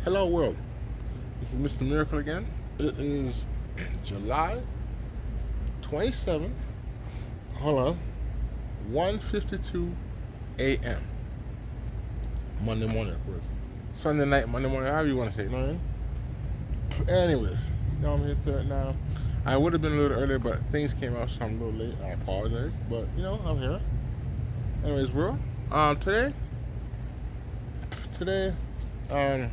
Hello world, this is Mr. Miracle again. It is July 27th, hold on, 1:52 a.m. Monday morning, of course. Sunday night, Monday morning, however you want to say it, you know what I mean? Anyways, you know I'm here to it now. I would have been a little earlier, but things came out, so I'm a little late. I apologize, but I'm here. Anyways, world, today, um,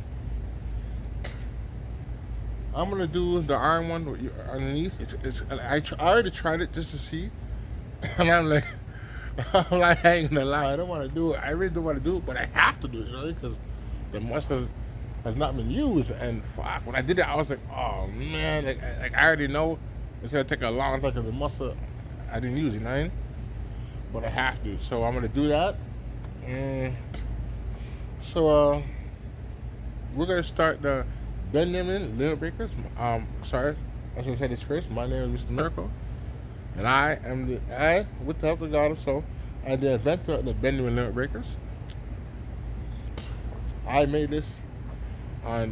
I'm gonna do the iron one underneath. I already tried it just to see, and I'm like, I'm like, I ain't gonna lie, I don't want to do it. I really don't want to do it, but I have to do it, because the mustard has not been used. And fuck, when I did it, I was like, oh man, like I already know it's gonna take a long time because the mustard I didn't use it, you know what I mean? But I have to, so I'm gonna do that. And so we're gonna start the Benjamin Little Bakers. Sorry, I should say this first. My name is Mr. Miracle, and with the help of God, so I'm the inventor of the Benjamin Little Bakers. I made this now.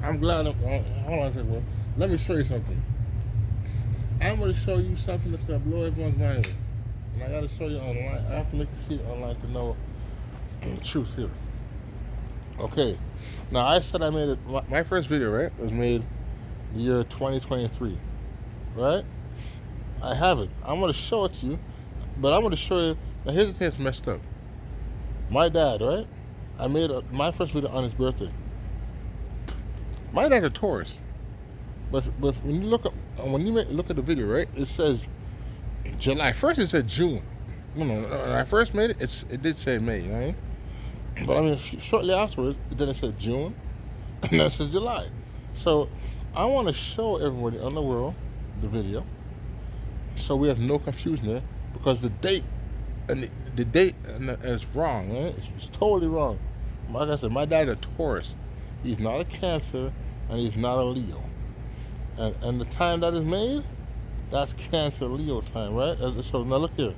I'm glad. Hold on a second, bro. Let me show you something. I'm gonna show you something that's gonna blow everyone's mind, and I gotta show you online. I have to make you see it online to know the truth here. Okay, now I said I made it. My first video, right, was made the year 2023, right? I have it. I'm gonna show it to you, but I'm gonna show you. Now here's the thing that's messed up. My dad, right? I made my first video on his birthday. My dad's a Taurus, but when you look at the video, right? It says July. First it said June. No, when I first made it, it did say May, you know what I mean? But I mean, shortly afterwards, then it said June, and then it said July. So I want to show everybody on the world the video, so we have no confusion there, because the date is wrong. Right? It's totally wrong. Like I said, my dad's a Taurus. He's not a Cancer, and he's not a Leo. And the time that is made, that's Cancer Leo time, right? So now look here,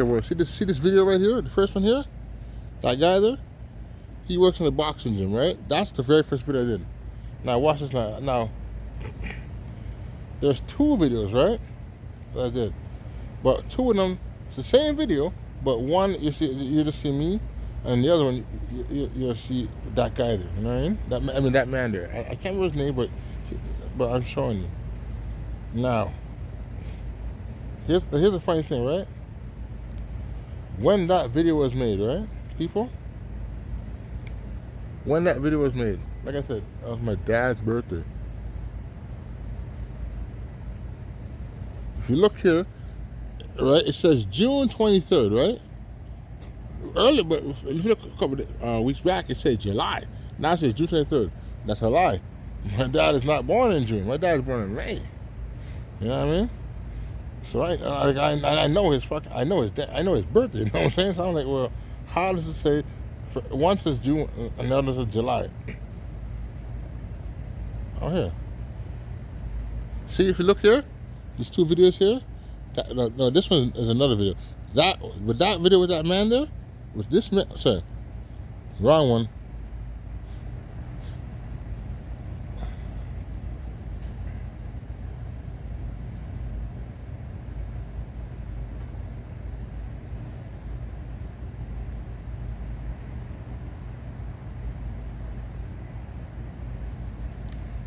world. See this video right here, the first one here. That guy there, he works in the boxing gym, right? That's the very first video I did. Now watch this now. Now, there's two videos, right, that I did. But two of them, it's the same video, but one you just see me, and the other one you'll see that guy there. You know what I mean? That man there. I can't remember his name, but I'm showing you. Now, here's the funny thing, right? When that video was made, right? People, when that video was made, like I said, it was my dad's birthday. If you look here, right, it says June 23rd, right? Early, but if you look a couple of weeks back, it said July. Now it says June 23rd. That's a lie. My dad is not born in June. My dad is born in May. You know what I mean? So I know his birthday. You know what I'm saying? So I'm like, well, how does it say? One says June, another says July. Oh, here. See, if you look here, these two videos here. No, this one is another video. That video with that man there, with this man. Sorry, wrong one.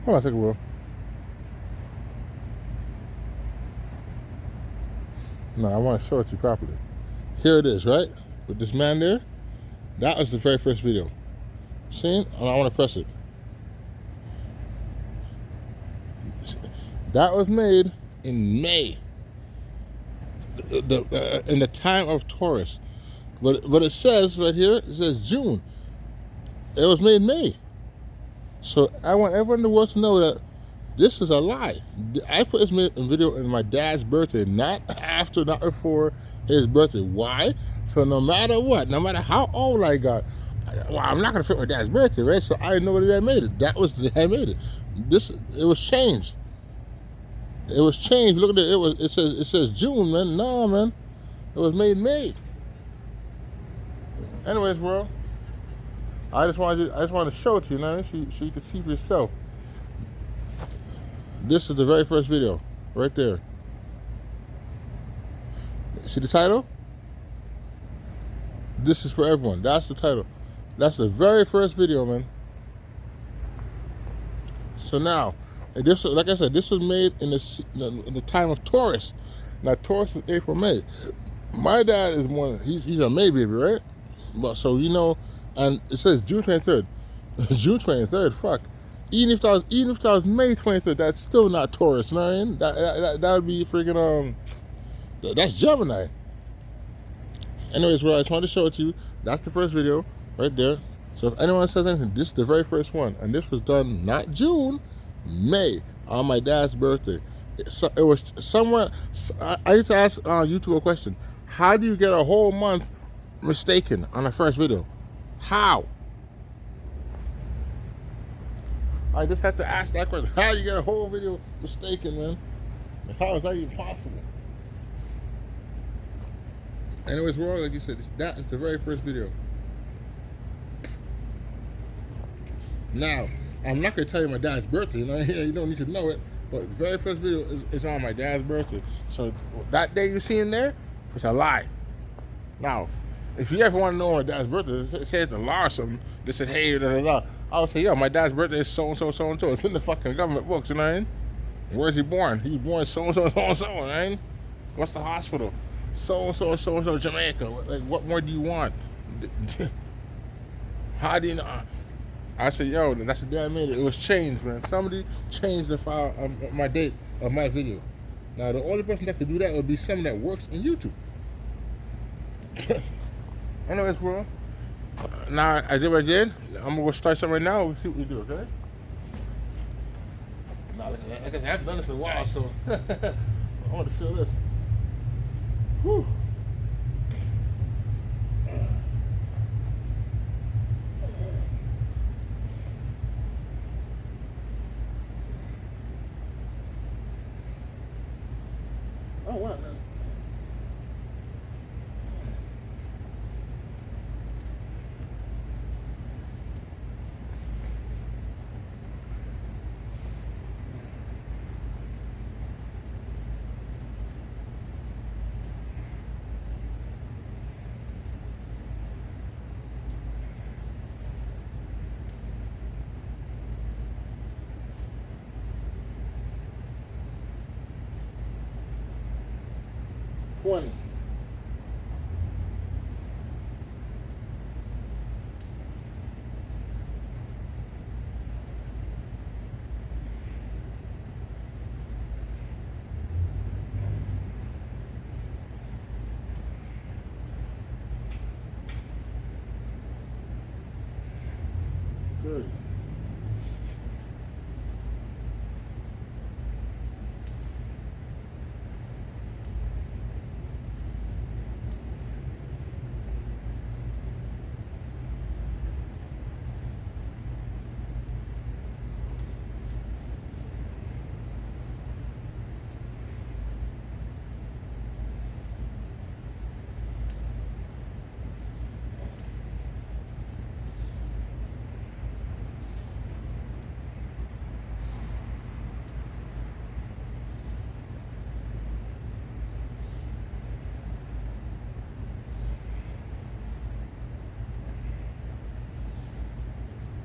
Hold on a second, bro. No, I want to show it to you properly. Here it is, right? With this man there. That was the very first video. See? And I want to press it. That was made in May. In the time of Taurus. But it says right here, it says June. It was made in May. So I want everyone in the world to know that this is a lie. I put this video in my dad's birthday, not before his birthday. Why? So no matter what, no matter how old I got, I'm not gonna fit my dad's birthday, right? So I know that I made it. That was the day I made it. It was changed. It was changed. Look at it. It says June, man. No, man. It was made May. Anyways, bro. I just wanted to show it to you, you know, so you can see for yourself. This is the very first video, right there. See the title? This is for everyone. That's the title. That's the very first video, man. So now, this, like I said, this was made in the time of Taurus. Now Taurus is April, May. My dad is more. He's a May baby, right? But so you know, and it says June 23rd. June 23rd. Fuck. Even if that was May 23rd, that's still not Taurus. You know what I mean? That would be freaking that's Gemini. Anyways, well, I just wanted to show it to you. That's the first video right there. So if anyone says anything, this is the very first one, and this was done not June, May, on my dad's birthday. It was somewhere. I need to ask YouTube a question. How do you get a whole month mistaken on the first video? How? I just had to ask that question. How do you get a whole video mistaken, man? How is that even possible? Anyways, we're all, like you said, that is the very first video. Now, I'm not going to tell you my dad's birthday, you know, you don't need to know it, but the very first video is on my dad's birthday. So that day you see in there, it's a lie. Now, if you ever want to know my dad's birthday, say it's a lie or something, they said, hey, da, da, da. I would say, yo, my dad's birthday is so-and-so, so-and-so. It's in the fucking government books, you know what I mean? Where's he born? He was born so-and-so, so-and-so, you know what I mean? What's the hospital? So-and-so, so-and-so, Jamaica. Like, what more do you want? How do you know? I said, yo, that's the day I made it. It was changed, man. Somebody changed the file of my date of my video. Now, the only person that could do that would be someone that works in YouTube. Anyways, bro. Now, I did what I did. I'm going to start something right now. We'll see what we do, okay? Now, like I said, I haven't done this in a while, so I want to feel this. Whew. Oh, wow. 20. Good.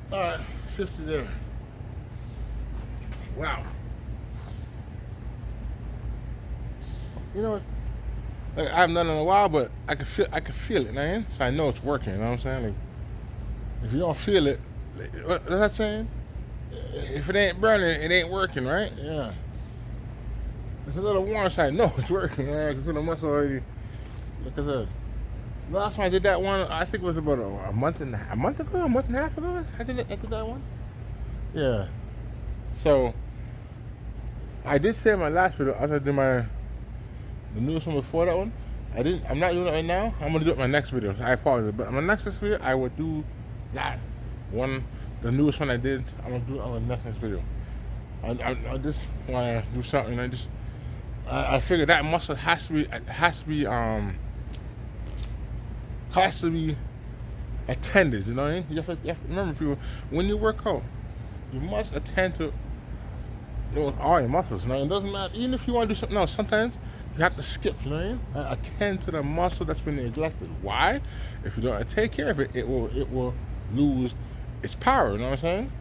All right, 50 there. Wow. You know what? Like, I haven't done it in a while, but I can feel it, man. So I know it's working. You know what I'm saying? Like, if you don't feel it, what is that saying? If it ain't burning, it ain't working, right? Yeah. It's a little warm, so I know it's working. Yeah, I can feel the muscle already. Like I said, last time I did that one, I think it was about a month and a half ago. I did that one. Yeah. So I did say in my last video, as I did the newest one before that one. I'm not doing it right now. I'm gonna do it in my next video. I apologize, but in my next video, I will do that one, the newest one I did. I'm gonna do it on the next video. I just wanna do something. I figure that muscle has to be attended. You know what I mean? You have to remember, people, when you work out, you must attend to all your muscles. You know, it doesn't matter. Even if you want to do something else, sometimes you have to skip. You know what I mean? And attend to the muscle that's been neglected. Why? If you don't take care of it, it will lose its power. You know what I'm saying?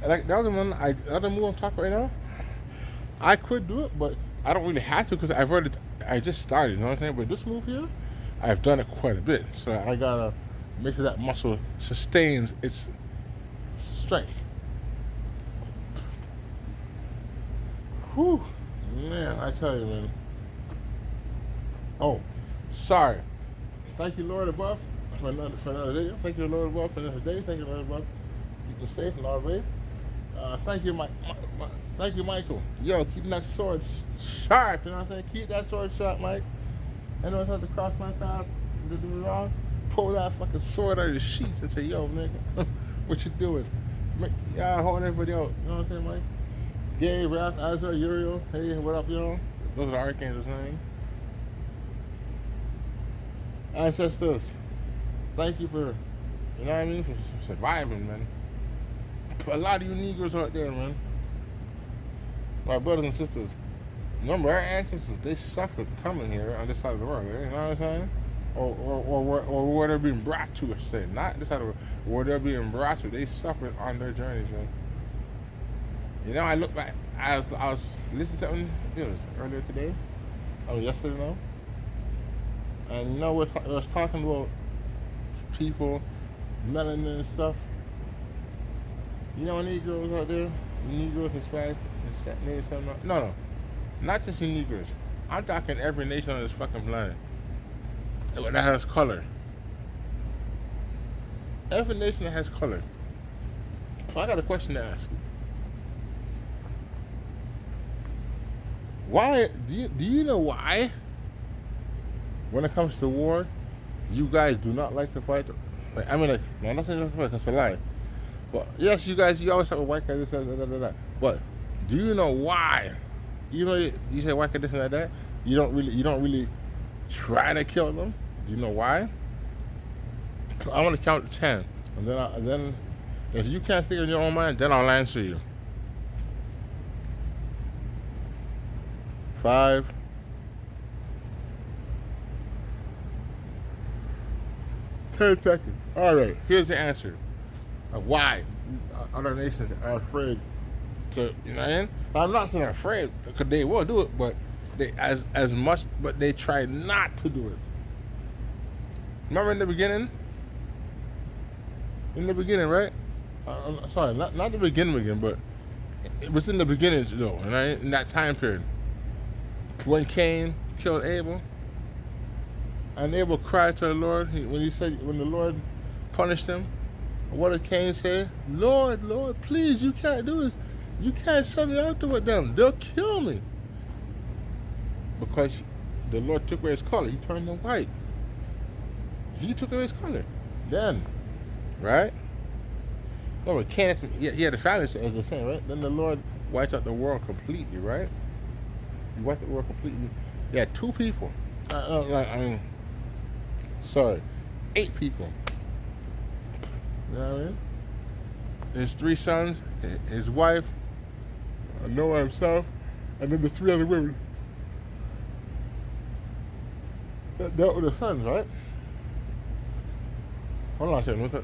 Like the other move I'm talking right now, I could do it, but I don't really have to because I just started. You know what I'm saying? But this move here, I've done it quite a bit, so I gotta make sure that muscle sustains its strength. Whew, man, I tell you, man. Oh, sorry. Thank you, Lord above, for another day. Thank you, Lord above, for another day. Thank you, Lord above. Keep us safe and all right. Thank you, thank you, Michael. Yo, keeping that sword sharp. You know what I'm saying? Keep that sword sharp, Mike. Anyone has to cross my path to do me wrong, pull that fucking sword out of the sheets and say, yo, nigga, what you doing? Yeah, hold everybody out. You know what I'm saying, Mike? Gay, Ralph, Azra, Uriel. Hey, what up, y'all? Those are the archangels' names. Ancestors, thank you for, you know what I mean, for surviving, man. A lot of you Negroes out there, man. My brothers and sisters. Remember, our ancestors, they suffered coming here on this side of the world, you know what I'm saying? Or where they're being brought to, I say. Not this side of the world. Where they're being brought to, they suffered on their journeys, man. You know, I look back, I was listening to something, it was earlier today, yesterday now. And you know, we was talking about people, melanin and stuff. You know, Negroes out there, Negroes, Hispanics, Natives, something. No, not just you Negroes. I'm talking every nation on this fucking planet that has color. Every nation that has color. So I got a question to ask you. Why do you know why? When it comes to war, you guys do not like to fight. Like, I mean, like, no, I'm not saying that's a lie. But yes, you always talk about white guys, this, that. But do you know why? You know, you say white guys, this and that. You don't really try to kill them. Do you know why? I want to count to 10, and then if you can't think in your own mind, then I'll answer you. 5. 10 seconds. All right. Here's the answer. Why other nations are afraid to, you know what I mean? I'm not saying afraid, because they will do it, but they as much, but they try not to do it. Remember in the beginning? In the beginning, right? Sorry, not the beginning, but it was in the beginning, though, in that time period. When Cain killed Abel, and Abel cried to the Lord, when the Lord punished him, what did Cain say? Lord, please, you can't do this. You can't send me out there with them. They'll kill me. Because the Lord took away his color. He turned him white. He took away his color. Then, right? No, Cain, he had a family, as they're saying, right? Then the Lord wiped out the world completely, right? He wiped the world completely. He had 2 people. 8 people. You know what I mean? His 3 sons, his wife, Noah himself, and then the 3 other women. That were the sons, right? Hold on a second.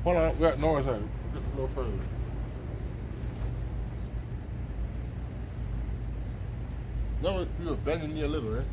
Hold on, we got Noah's side. We'll get a little further. No, you were bending me a little, right?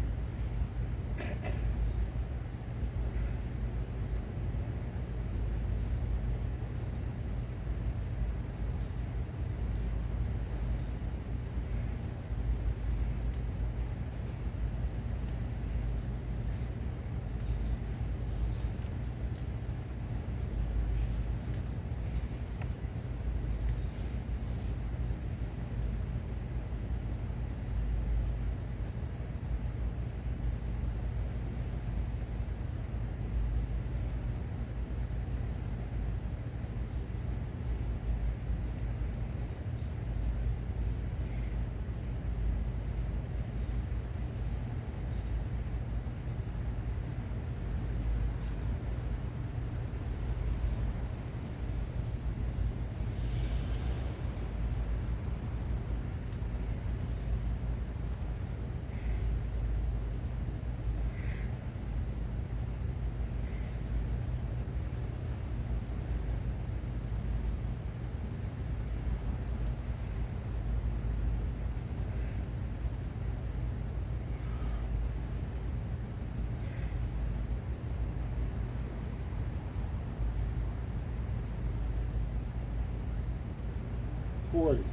40.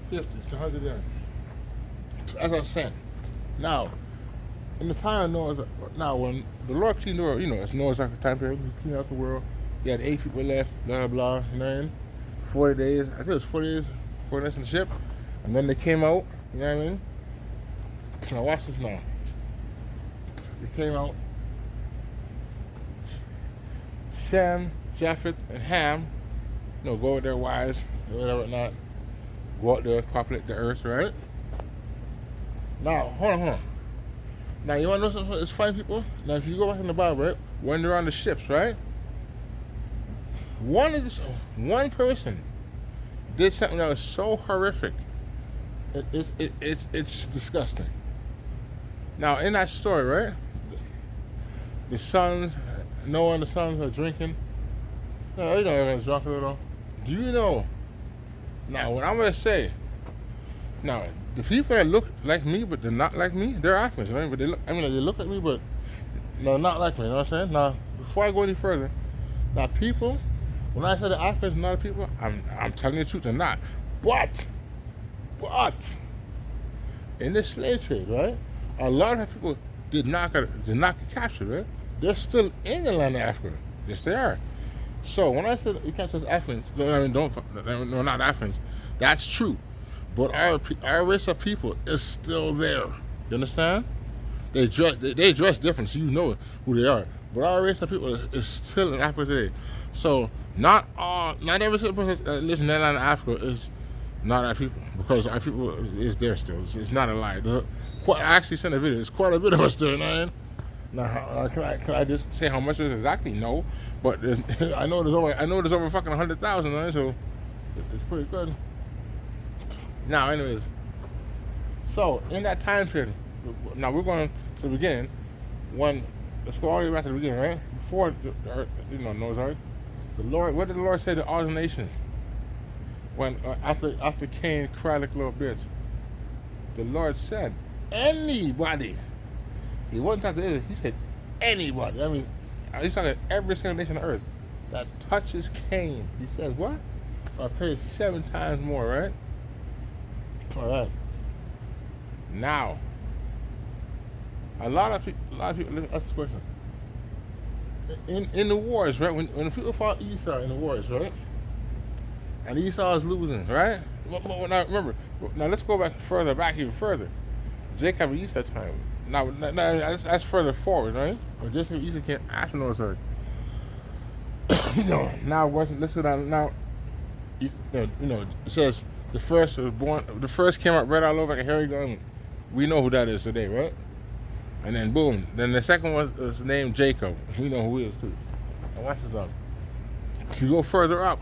It's 100 yen. As I was saying, now in the time of Noah's, now when the Lord cleaned the world, it's Noah's Ark time period. He cleaned out the world. He had 8 people left. Blah blah. You know what I mean? 40 days. I think it was 40 days. 40 days in the ship, and then they came out. You know what I mean? Now watch this now. They came out. Shem, Japheth, and Ham. Go with their wives, or whatever not. Go out there, populate the earth, right? Now, hold on. Now, you want to know something? It's funny, people. Now, if you go back in the Bible, right? When they're on the ships, right? One person did something that was so horrific. It's disgusting. Now, in that story, right? The sons, Noah and the sons are drinking. Everyone's drunk a little. Do you know? Now, what I'm going to say, now, the people that look like me, but they're not like me, they're Africans, right? But they look like me, but no, not like me, you know what I'm saying? Now, before I go any further, now, people, when I say the Africans are not people, I'm telling you the truth, they're not. But, in the slave trade, right, a lot of people did not get captured, right? They're still in the land of Africa. Yes, they are. So when I said you can't trust Africans, no, not Africans. That's true, but our race of people is still there. You understand? They dress different, so you know who they are. But our race of people is still in Africa today. So not every single person that lives in that land of Africa is not our people, because our people is there still. It's not a lie. I actually sent a video. It's quite a bit of us there, man. Now, can I just say how much it is exactly? No, but I know there's over fucking 100,000, right? So it's pretty good. Now, anyways, so in that time period, now we're going to the beginning. Let's go all the way back to the beginning, right? Before Noah's Ark, the Lord. What did the Lord say to all the nations? When after Cain cried like a little bitch, the Lord said, anybody. He wasn't talking to Israel. He said anybody. I mean, he's talking to every single nation on earth that touches Cain. He says what? I'll pay 7 times more, right? All right. Now, a lot of people. Let me ask this question. In the wars, right? When people fought Esau in the wars, right? And Esau is losing, right? Now remember. Now let's go back even further. Jacob and Esau time. Now that's further forward, right? Or Jacob and Esau can't ask Noah's Ark. Now listen now. It says the first was born. The first came out red all over like a hairy garment. We know who that is today, right? And then boom. Then the second one was named Jacob. We know who he is too. And watch this up. If you go further up,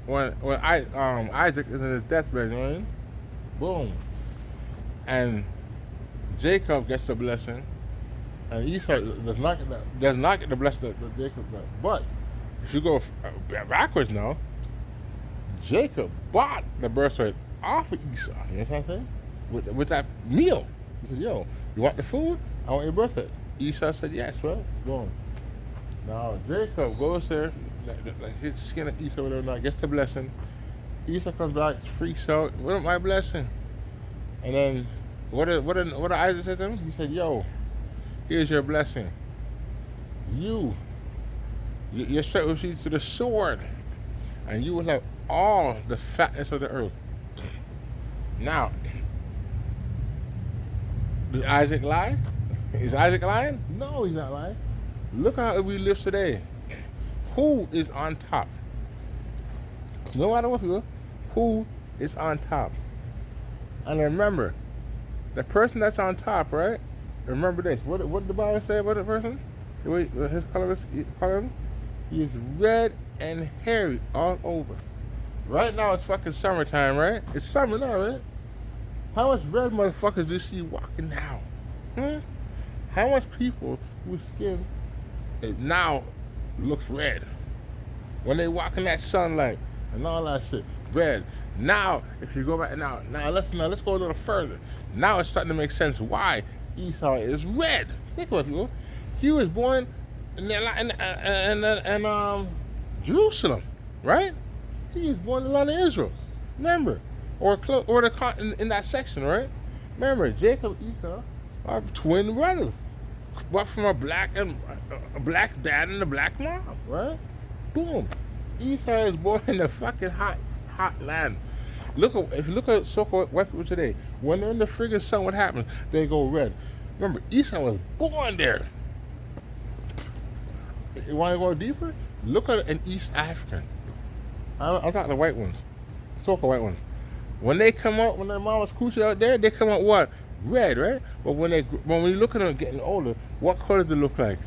when Isaac is in his deathbed, right? Boom. And Jacob gets the blessing, and Esau does not get the blessing that Jacob got. But if you go backwards now, Jacob bought the birthright off of Esau. You know what I'm saying? With that meal. He said, "Yo, you want the food? I want your birthright." Esau said, "Yes, right?" Boom. Now Jacob goes there, like his skin of Esau, whatever. Now gets the blessing. Esau comes back, freaks out. What my blessing? And then what did Isaac say to him? He said, "Yo, here's your blessing. Your strength will lead to the sword, and you will have all the fatness of the earth." Now, did Isaac lie? Is Isaac lying? No, he's not lying. Look how we live today. Who is on top? No matter what people, who is on top? And remember, the person that's on top, right? Remember this. What did the Bible say about the person? His color is he is red and hairy all over. Right now it's fucking summertime, right? It's summer now, right? How much red motherfuckers do you see walking now? How much people whose skin it now looks red. When they walk in that sunlight and all that shit, red. Now, if you go back let's go a little further. Now it's starting to make sense why Esau is red. Think about it, people. He was born in Jerusalem, right? He was born in the land of Israel. Remember, in that section, right? Remember, Jacob and Esau are twin brothers, but from a black dad and a black mom, right? Boom. Esau is born in the fucking hot land. If you look at so-called white people today, when they're in the friggin' sun, what happens? They go red. Remember, Esau was born there. You want to go deeper? Look at an East African. I'm talking the white ones, so-called white ones. When they come out, when their mama's coochie out there, they come out what? Red, right? But when we look at them getting older, what color do they look like?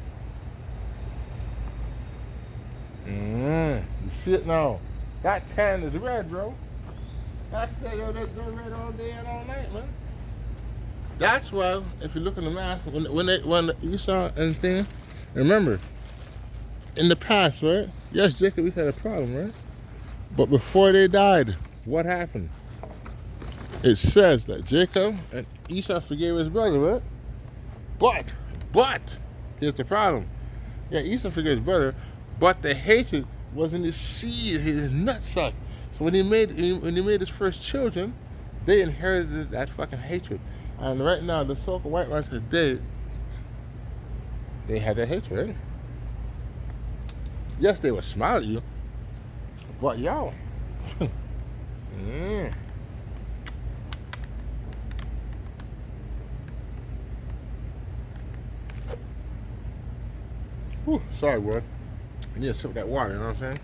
You see it now. That tan is red, bro. That's red all day and all night, man. That's why, if you look in the math, when Esau and thing, remember, in the past, right? Yes, Jacob had a problem, right? But before they died, what happened? It says that Jacob and Esau forgave his brother, right? But here's the problem. Yeah, Esau forgave his brother, but the hatred was in his seed, his nutsack. So when he made his first children, they inherited that fucking hatred. And right now, the so-called white ones today, they had that hatred. Right? Yes, they would smile at you, but y'all. Whew, sorry, boy. I need to sip that water, you know what I'm saying?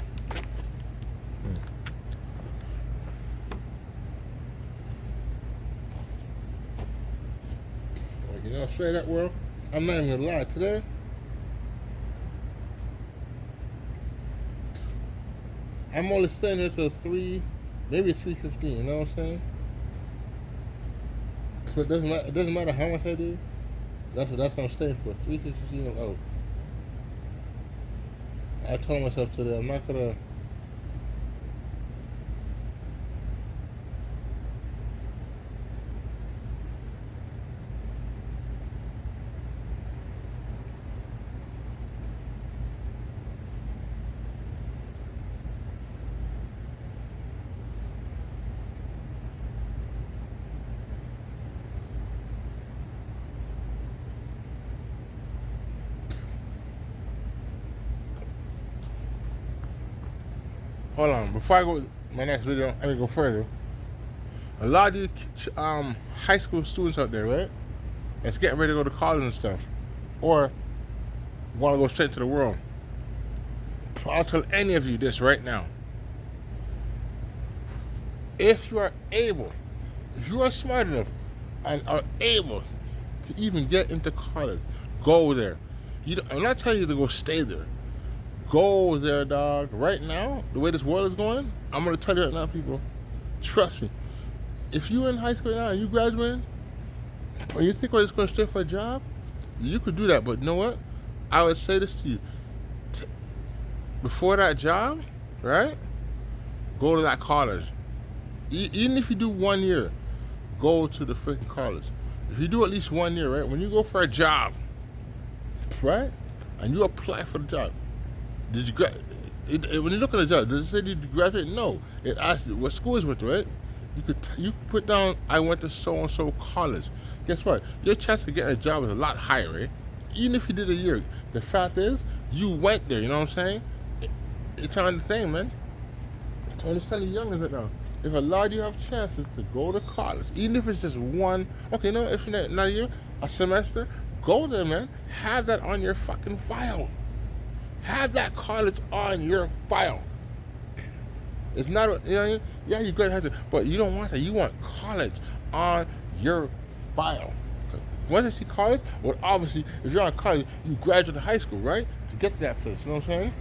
Well, you know, straight up, world, I'm not even gonna lie. Today, I'm only staying here till 3, maybe 3:15, you know what I'm saying? So it doesn't matter how much I do. That's what I'm staying for. 3:15, I'm out. I told myself today I'm not gonna. Hold on, before I go my next video, I'm gonna go further. A lot of you high school students out there, right? That's getting ready to go to college and stuff, or want to go straight to the world. I'll tell any of you this right now. If you are smart enough and are able to even get into college, go there. I'm not telling you to go stay there. Go there, dog. Right now, the way this world is going, I'm going to tell you right now, people, trust me. If you're in high school now and you graduating, and you think, well, it's going straight for a job, you could do that. But you know what? I would say this to you. Before that job, right, go to that college. Even if you do 1 year, go to the freaking college. If you do at least 1 year, right, when you go for a job, right, and you apply for the job, did you when you look at the job, does it say did you graduate? No. It asks you what school you went to, right? You could put down I went to so and so college. Guess what? Your chance of getting a job is a lot higher, right? Even if you did a year. The fact is, you went there. You know what I'm saying? It's on the thing, man. I understand the young is it now. If a lot of you have chances to go to college, even if it's just one, okay, no, if not a year, a semester, go there, man. Have that on your fucking file. Have that college on your file. It's not, you know what I mean? Yeah, you guys have to, but you don't want that. You want college on your file. Once I see college, well, obviously, if you're on college, you graduate high school, right? To get to that place, you know what I'm saying?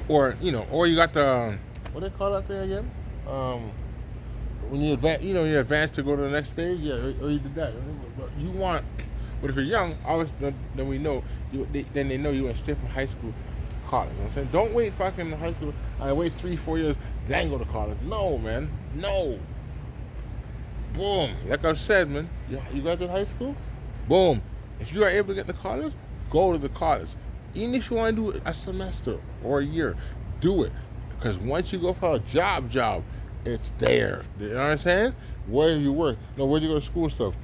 Or, or you got the, what do they call that thing again? When you advance, you advance to go to the next stage, yeah, or you did that. But you want But if you're young, obviously, then we know then they know you went straight from high school to college. You know what I'm saying? Don't wait fucking high school. I wait 3, 4 years, then go to college. No, man, no. Boom. Like I said, man, you graduate high school, boom. If you are able to get to college, go to the college. Even if you want to do a semester or a year, do it. Because once you go for a job, it's there. You know what I'm saying? Where you work, no, where you go to school and stuff.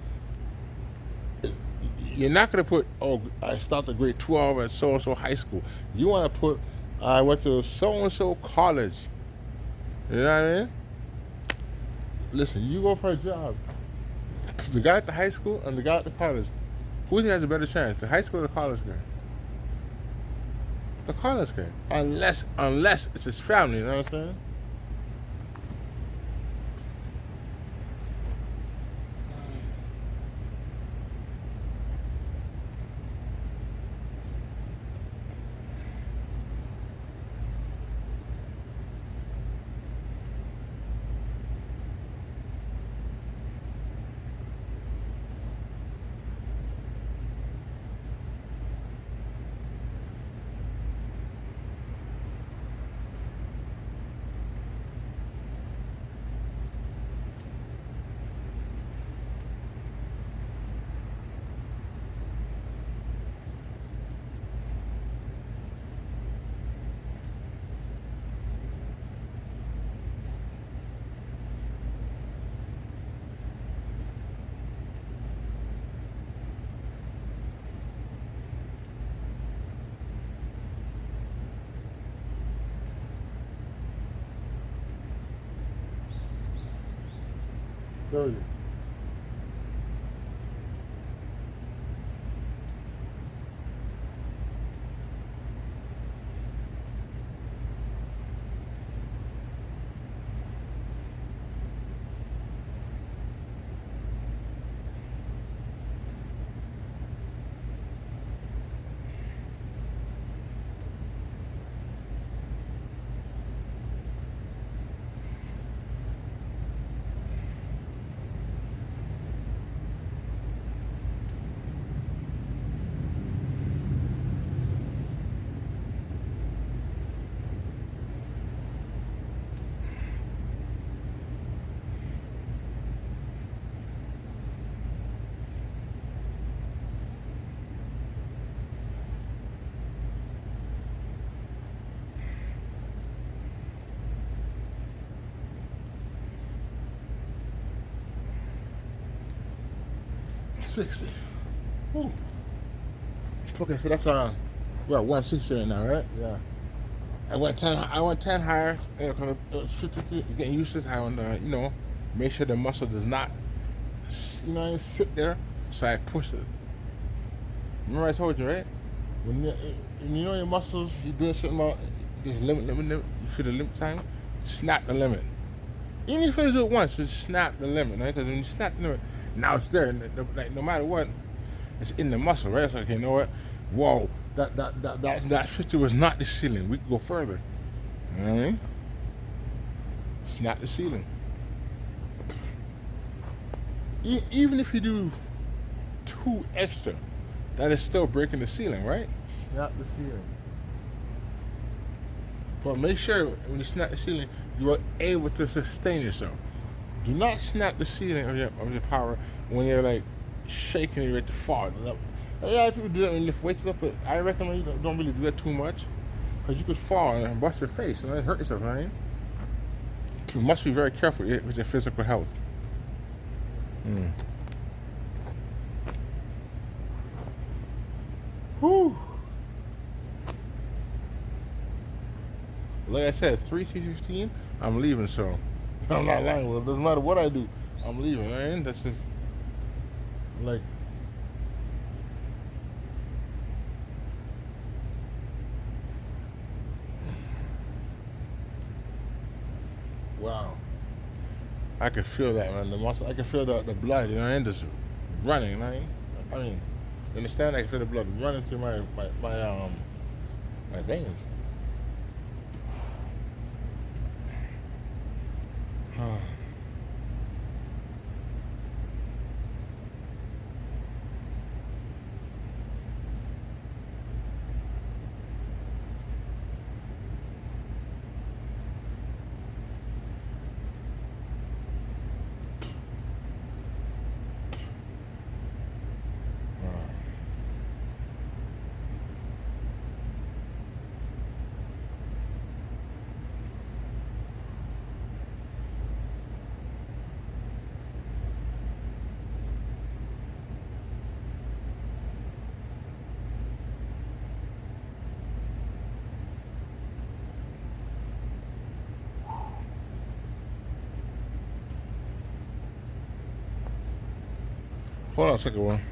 You're not going to put, oh, I started grade 12 at so and so high school. You want to put, I went to so and so college. You know what I mean? Listen, you go for a job. The guy at the high school and the guy at the college, who has a better chance? The high school or the college guy? The college guy. Unless it's his family, you know what I'm saying? 30. $60. Whew. Okay, so that's we're at 160 right now, right? Yeah. I went 10 higher. Kind of getting used to it. I want to, make sure the muscle does not, sit there. So I push it. Remember I told you, right? When your muscles, you're doing something about this limit. You feel the limit time. Snap the limit. Even if you do it once, just snap the limit, right? Because when you snap the limit, now it's there. Like no matter what, it's in the muscle, right? So okay, you know what? Whoa, that 50 was not the ceiling. We can go further. You know what I mean? It's not the ceiling. Even if you do 2 extra, that is still breaking the ceiling, right? Snap the ceiling. But make sure when you snap the ceiling, you are able to sustain yourself. Do not snap the ceiling of your power when you're like shaking and you're ready to fall. Yeah, people do that when you lift weights up, but I recommend you don't really do that too much because you could fall and bust your face and hurt yourself, right? You must be very careful with your physical health. Whew. Like I said, 3:15, I'm leaving, so I'm not lying. Well, it doesn't matter what I do, I'm leaving, man. That's just like wow. I can feel that, man. The muscle, I can feel the blood, and just running, right? I mean, you understand? I can feel the blood running through my veins. Hold on a second, one.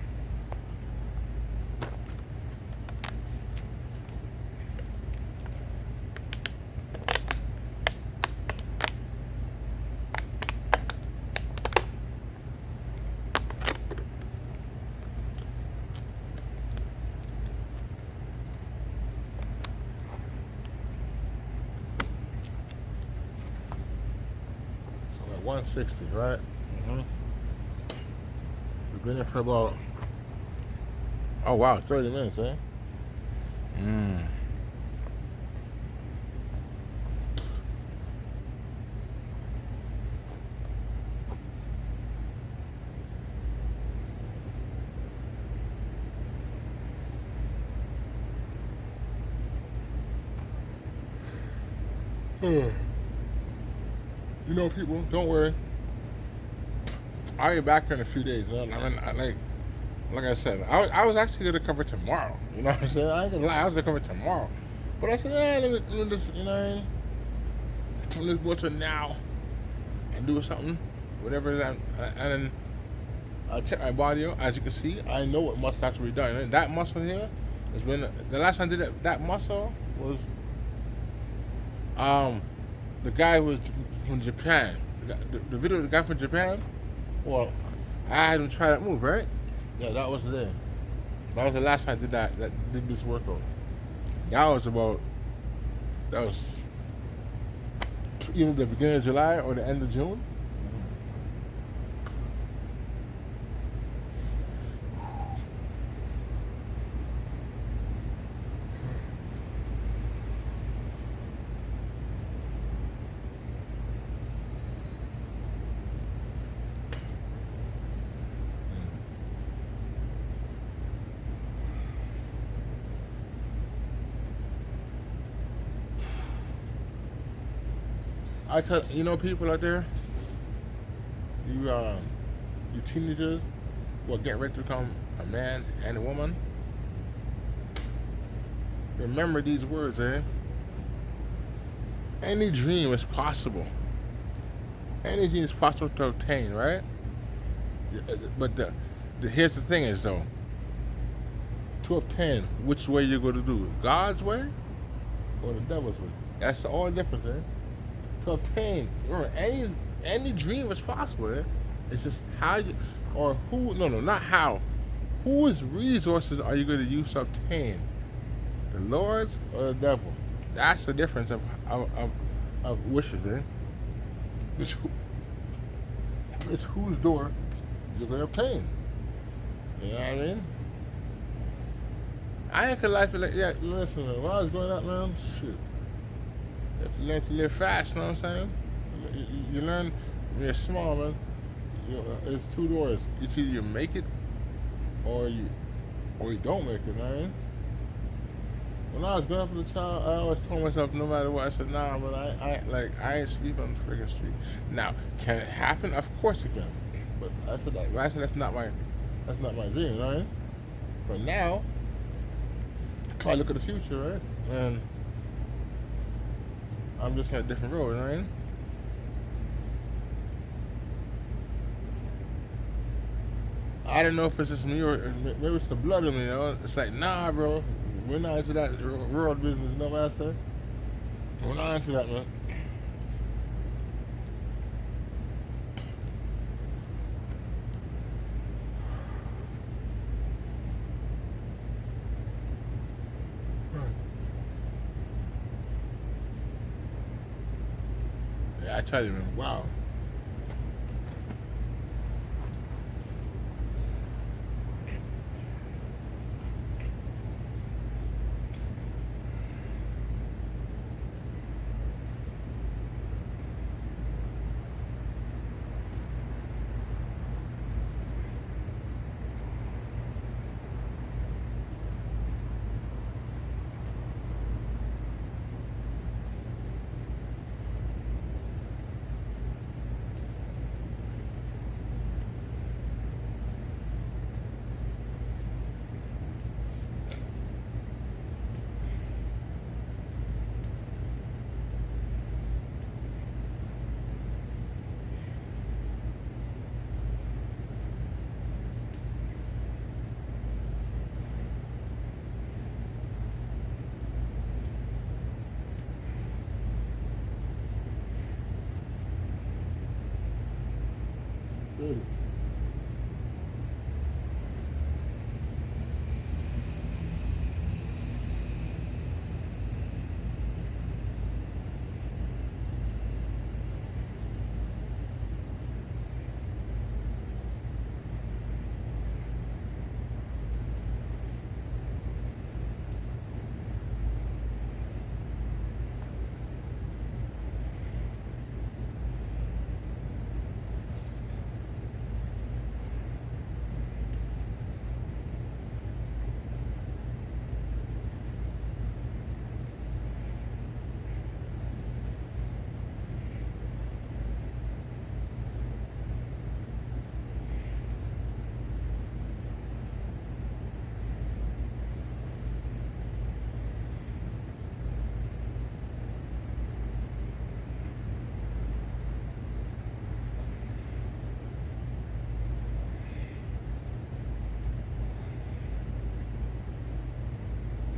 So like 160, right? Mm-hmm. We've been there for about, oh wow, 30 minutes, eh? Mm. You know, people, don't worry. I'll be back in a few days, man. I mean, like I said, I was actually gonna cover tomorrow. You know what I'm saying? I ain't gonna lie, I was gonna cover tomorrow. But I said, let me just, you know what I mean? Let me just go to now and do something, whatever that, and then I check my body out. As you can see, I know what muscle has to be done. And that muscle here has been the last time I did it. That muscle was um the guy was from Japan. The video of the guy from Japan. Well, I had him try that move, right? Yeah, that was there. That was the last time I did that did this workout. That was about that was either the beginning of July or the end of June. I tell you know people out there, you you teenagers who are getting ready to become a man and a woman. Remember these words, eh? Any dream is possible. Anything is possible to obtain, right? But here's the thing is though, to obtain, which way you're going to do it? God's way or the devil's way? That's the only difference, eh? To obtain, remember, any dream is possible, eh? It's just how you, or who, no, not how. Whose resources are you going to use to obtain? The Lord's or the devil? That's the difference of wishes, eh? It's, it's whose door you're going to obtain. You know what I mean? I ain't gonna lie for like, yeah, listen, man, when I was growing up, man, shit. You have to learn to live fast, you know what I'm saying? You learn when you're small, man. You know, it's two doors. It's either you make it or you don't make it, man. When I was growing up as a child, I always told myself, no matter what, I said, nah, but I ain't sleeping on the friggin' street. Now, can it happen? Of course it can. But I said that's not my dream, you know what I mean? But now, I look at the future, right? And I'm just on a different road, you know what I mean? I don't know if it's just me or maybe it's the blood in me, you know? It's like, nah, bro, we're not into that road business, you know what I say? We're not into that, man. Yeah, I tell you, man, wow.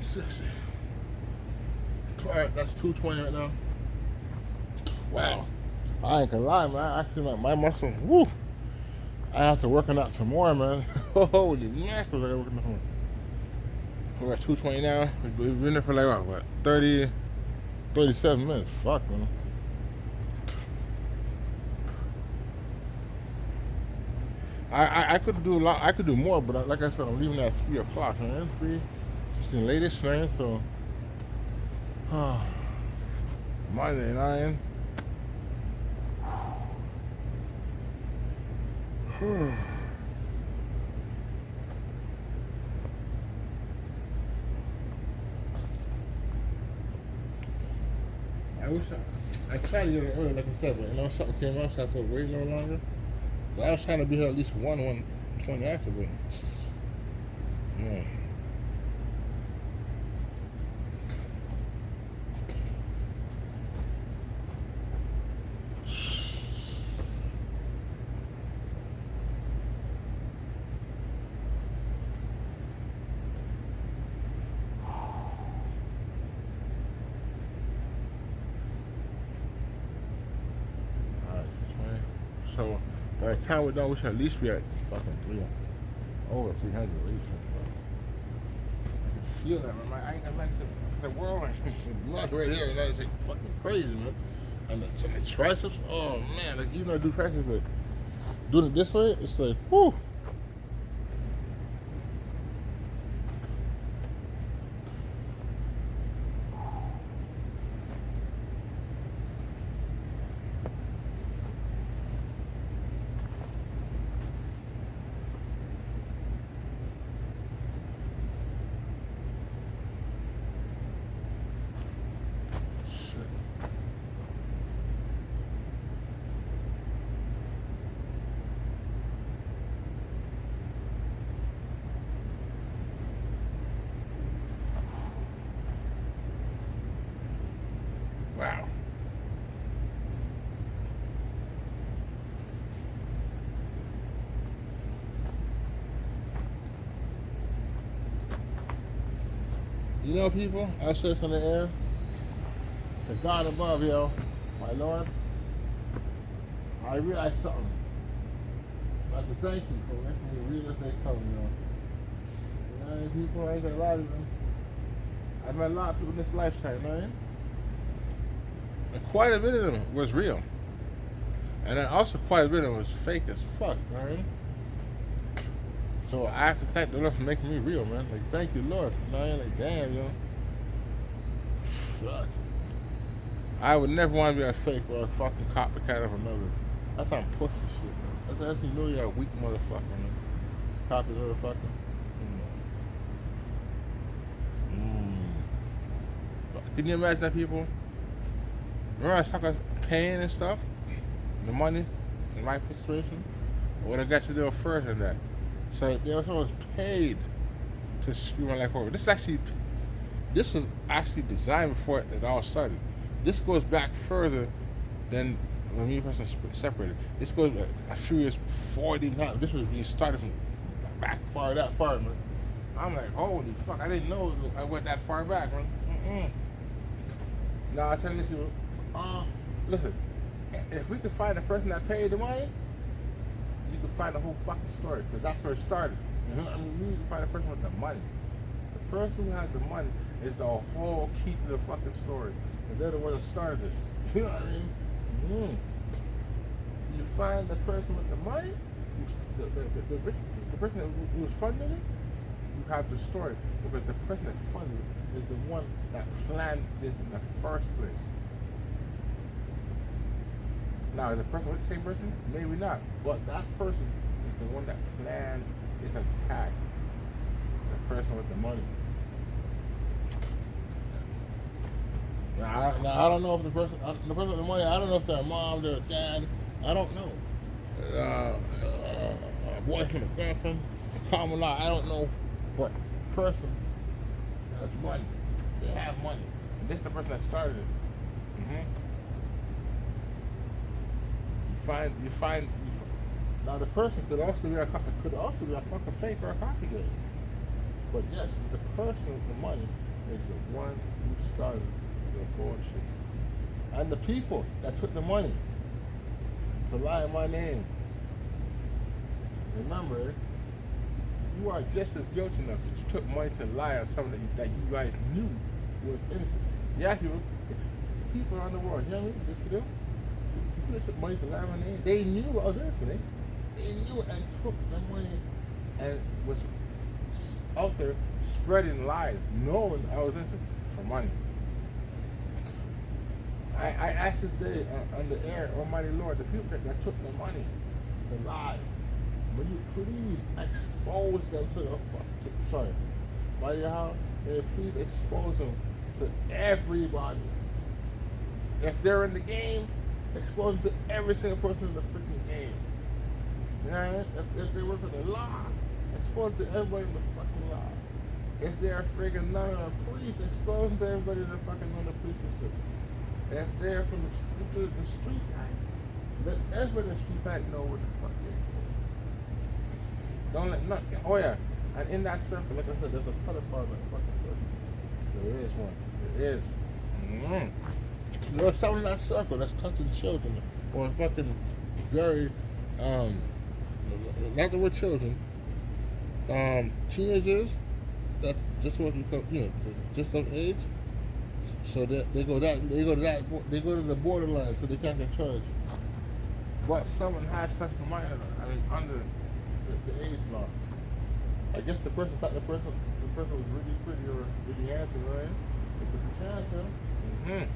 360. Alright, that's 220 right now. Wow. I ain't gonna lie, man. Actually, my muscle, woo. I have to work on that some more, man. Holy mackerel, I gotta work on that some more. We're at 220 now. We've been there for like, what, 30, 37 minutes. Fuck, man. I could do a lot. I could do more, but like I said, I'm leaving at 3 o'clock, man. 3, it's the latest, man. So, Monday 9. I wish I tried to get it early, like I said, but something came up, so I had to wait no longer. So I was trying to be here at least 1:20 after, but yeah. Alright, 20. So by the time we're done, we should at least be at fucking 3, over 300 at least. I can feel that, man. I ain't gonna like the world like right here, it's like fucking crazy, man. And the triceps, oh man, like I do triceps, but doing it this way, it's like, whoo. Wow. People, I say this on the air. To God above, my Lord, I realized something. I said, thank you for making me read as they come, people, I ain't gonna lie to you. I've met a lot of people in this lifetime, man. And quite a bit of them was real. And then also quite a bit of them was fake as fuck, man. So I have to thank the Lord for making me real, man. Like, thank you, Lord. Like, damn, Fuck. I would never want to be a fake or a fucking copycat of another. That's some pussy shit, man. That's you know you're a weak motherfucker, man. Copy motherfucker. Can you imagine that, people? Remember I was talking about pain and stuff? The money in my situation? Well, I got to do it further than that. So they was paid to screw my life over. This was actually designed before it all started. This goes back further than when me and person separated. This goes a few years before it even happened. This was being started from back that far, man. I'm like, holy fuck, I didn't know I went that far back, man. Now I tell you this, listen, if we could find the person that paid the money, you could find the whole fucking story, because that's where it started. I mean, we need to find the person with the money. The person who had the money is the whole key to the fucking story. And they're the one that started this. You know what I mean? You find the person with the money, the person who was funding it, you have the story. Because the person that funded it is the one that planned this in the first place. Now, is the person with the same person? Maybe not. But that person is the one that planned this attack. The person with the money. Now, I don't know if the person with the money, I don't know if their mom, their dad, I don't know. A boyfriend, a girlfriend, a common law, I don't know. But the person has money. They have money. And this is the person that started it. You find. Now the person could also be a fucking fake or a copycat. But yes, the person with the money is the one who started the bullshit. And the people that took the money to lie in my name. Remember, you are just as guilty enough that you took money to lie on something that you guys knew was innocent. Yeah, people around the world, you know what I mean? If you do, people took money to lie on my name, they knew I was innocent. They knew and took the money and was out there spreading lies, knowing I was innocent for money. I asked this day on the air, Almighty Lord, the people that took the money to lie, will you please expose them to the sorry, Mighty how? May you please expose them to everybody. If they're in the game, expose them to every single person in the freaking game. You know what I mean? If they work for the law, expose them to everybody in the fucking law. If they're freaking none of the police, expose them to everybody in the fucking none of the police system. If they're from the street life, let everybody in the street fight know what the fuck they're doing. Don't let nothing. Oh yeah, and in that circle, like I said, there's a pedophile in that fucking circle. There is one. There is. There's someone in that circle that's touching children, or fucking very, not that we're children, teenagers. That's just what you call, just of age. So they go to the borderline, so they can't get charged. But someone has touched the minor, under the age law. I guess the person thought the person was really pretty or really handsome, right? They took a chance, huh?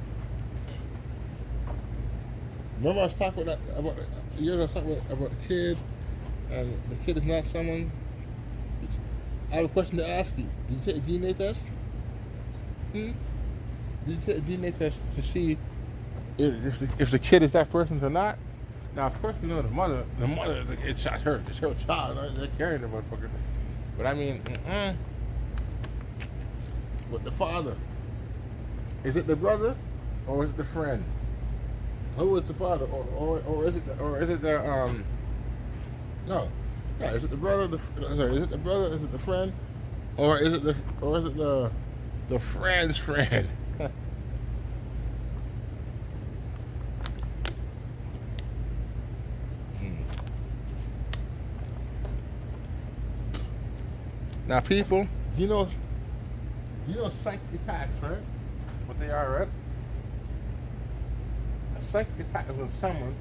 Remember I was talking about the kid, and the kid is not someone. I have a question to ask you. Did you take a DNA test? Did you take a DNA test to see if the kid is that person or not? Now, of course, the mother, it's her child. Right? They're carrying the motherfucker. But I mean, but the father, is it the brother or is it the friend? Who is the father, or is it the no? Yeah, is it the brother? Is it the brother? Is it the friend, or is it the friend's friend? Now, people, you know psychic attacks, right? What they are, right? A psychic attack is when someone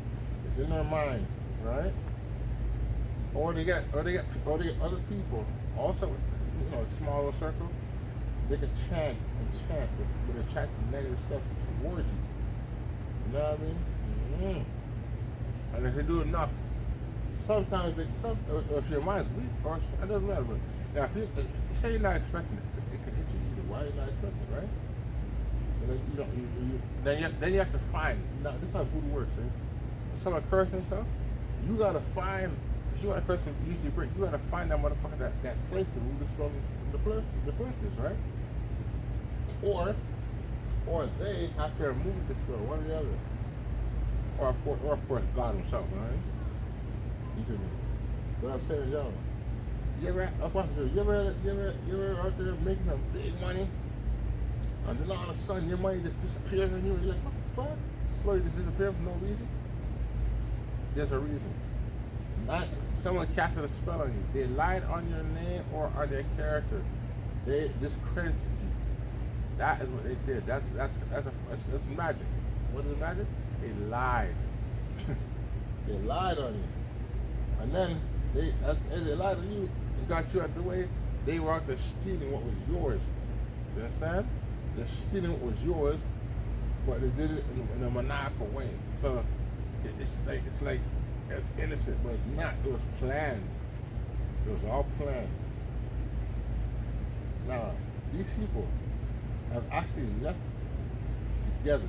is in their mind, right? Or they get other people also, a smaller circle. They can chant, but they're chanting negative stuff towards you. You know what I mean? And if they do enough, sometimes if your mind's weak, or it doesn't matter. But now, if you say you're not expecting it, it can hit you either. Why you're not expecting it, right? And then you have to find. Now, this is how voodoo works, right? If someone cursing and stuff, you gotta find. If you want a person usually break, you gotta find that motherfucker that place to move the spell in the first place, right? Or they have to remove the spell, one or the other. Or of course, God himself, right? He can. But I'm saying, yo, you ever out there making some big money, and then all of a sudden your money just disappears on you, and you're like, what the fuck? Slowly just disappears for no reason. There's a reason. Not someone casted a spell on you. They lied on your name or on their character. They discredited you. That is what they did. That's magic. What is magic? They lied. They lied on you. And then as they lied on you and got you out of the way, they were out there stealing what was yours. You understand? They're stealing what was yours, but they did it in a maniacal way. So it's innocent, but it's not. It was planned. It was all planned. Now, these people have actually left together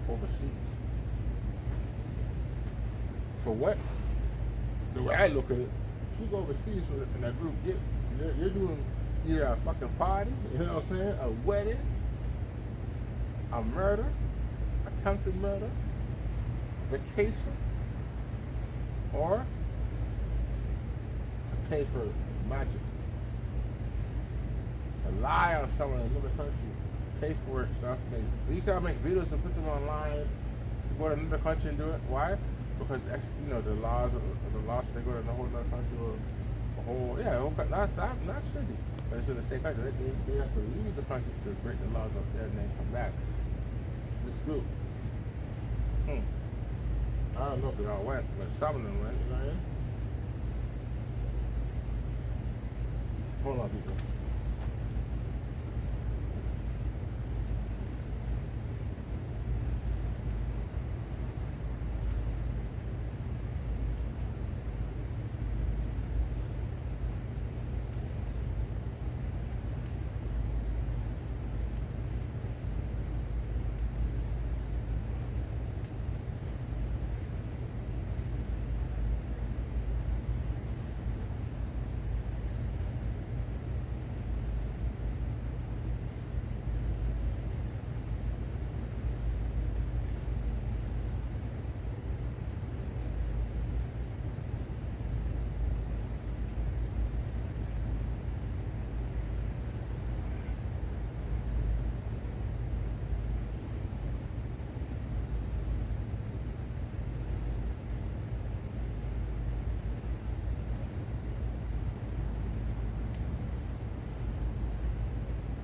overseas. For what? The way I look at it, if you go overseas in a group, you're doing either a fucking party, you know what I'm saying, a wedding, a murder, attempted murder, vacation, or to pay for magic. to lie on someone in another country, pay for it, stuff. You gotta make videos and put them online to go to another country and do it. Why? Because the laws they go to a whole other country or a whole not city, but it's in the same country. They have to leave the country to break the laws up there and then come back. This group. I don't know if they all went, but some of them went. You know what I mean? Hold on, people.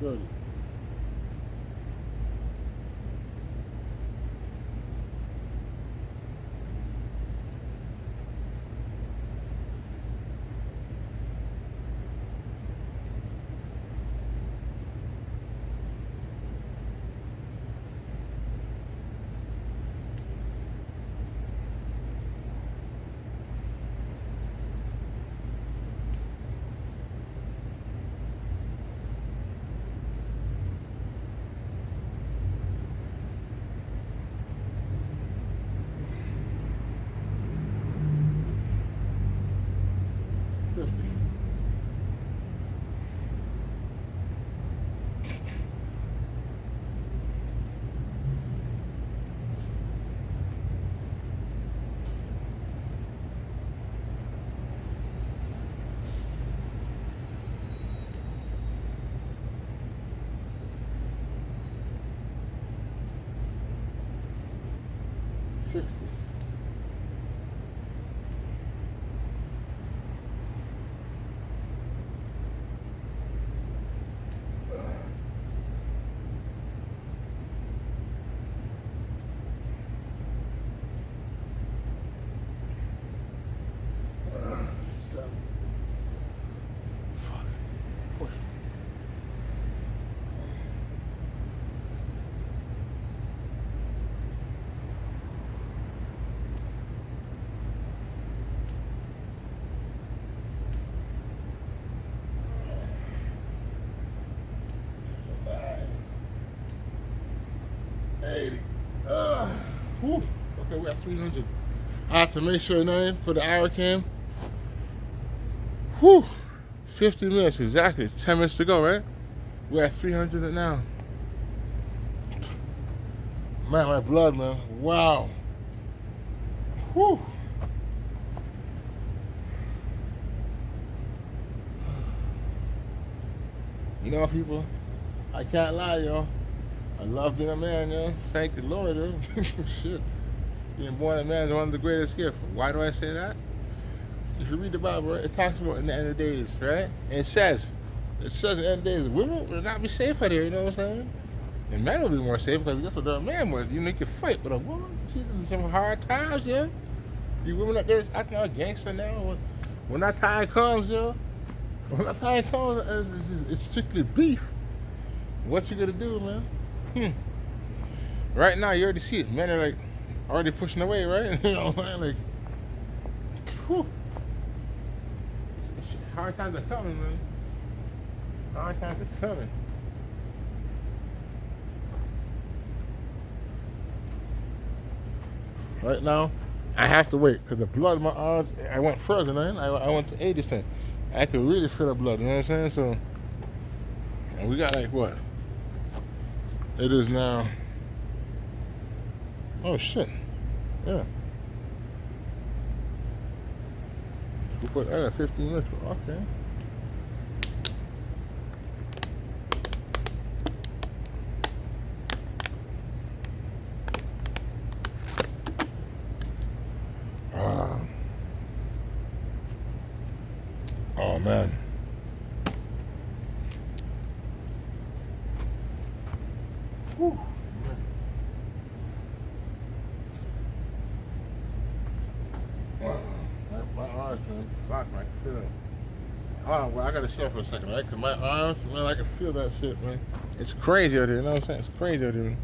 Good. $60. Whew. Okay, we're at 300. I have to make sure nothing for the hour cam. Whew. 50 minutes exactly. 10 minutes to go, right? We're at 300 now. Man, my blood, man. Wow. Whew. You know, people, I can't lie, y'all. I love being a man, yo. Thank the Lord, yo. Shit. Being born a man is one of the greatest gifts. Why do I say that? If you read the Bible, right, it talks about in the end of the days, right? And it says in the end of the days, women will not be safe out here, you know what I'm saying? And men will be more safe because that's what a man was. You can fight, but a woman, she's in some hard times, yo. You women out there acting like gangster now. When that time comes, yo, it's strictly beef. What you gonna do, man? Right now, you already see it. Men are like already pushing away, right? You know, man, like, whew. Hard times are coming, man. Hard times are coming. Right now, I have to wait because the blood in my arms. I went further, man. I went to 80 this. I could really feel the blood. You know what I'm saying? So, and we got like what? It is now. Oh shit! Yeah. We put 15 minutes. Okay. Oh man. Whew. Wow. My arms, man. Fuck, I can feel it. Hold on, well, I gotta chill for a second, right? Cause my arms, man, I can feel that shit, man. It's crazy out there, you know what I'm saying? It's crazy out there.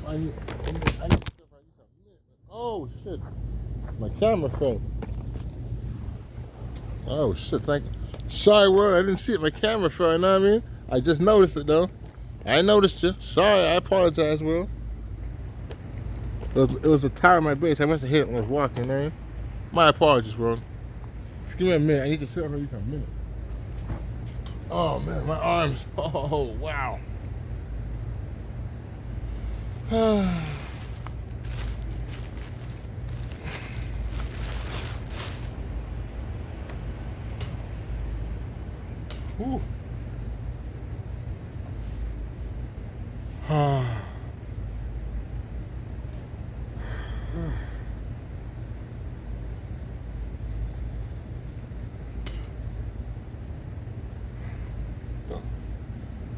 I need to oh shit. My camera fell. Oh shit, thank you. Sorry, world, I didn't see it. My camera fell, you know what I mean? I just noticed it though. I noticed you. Sorry, I apologize, world. It was the tire of my base. I must have hit it when I was walking, man. My apologies, world. Just give me a minute. I need to sit over you for a minute. Oh man, my arms. Oh wow. Whew.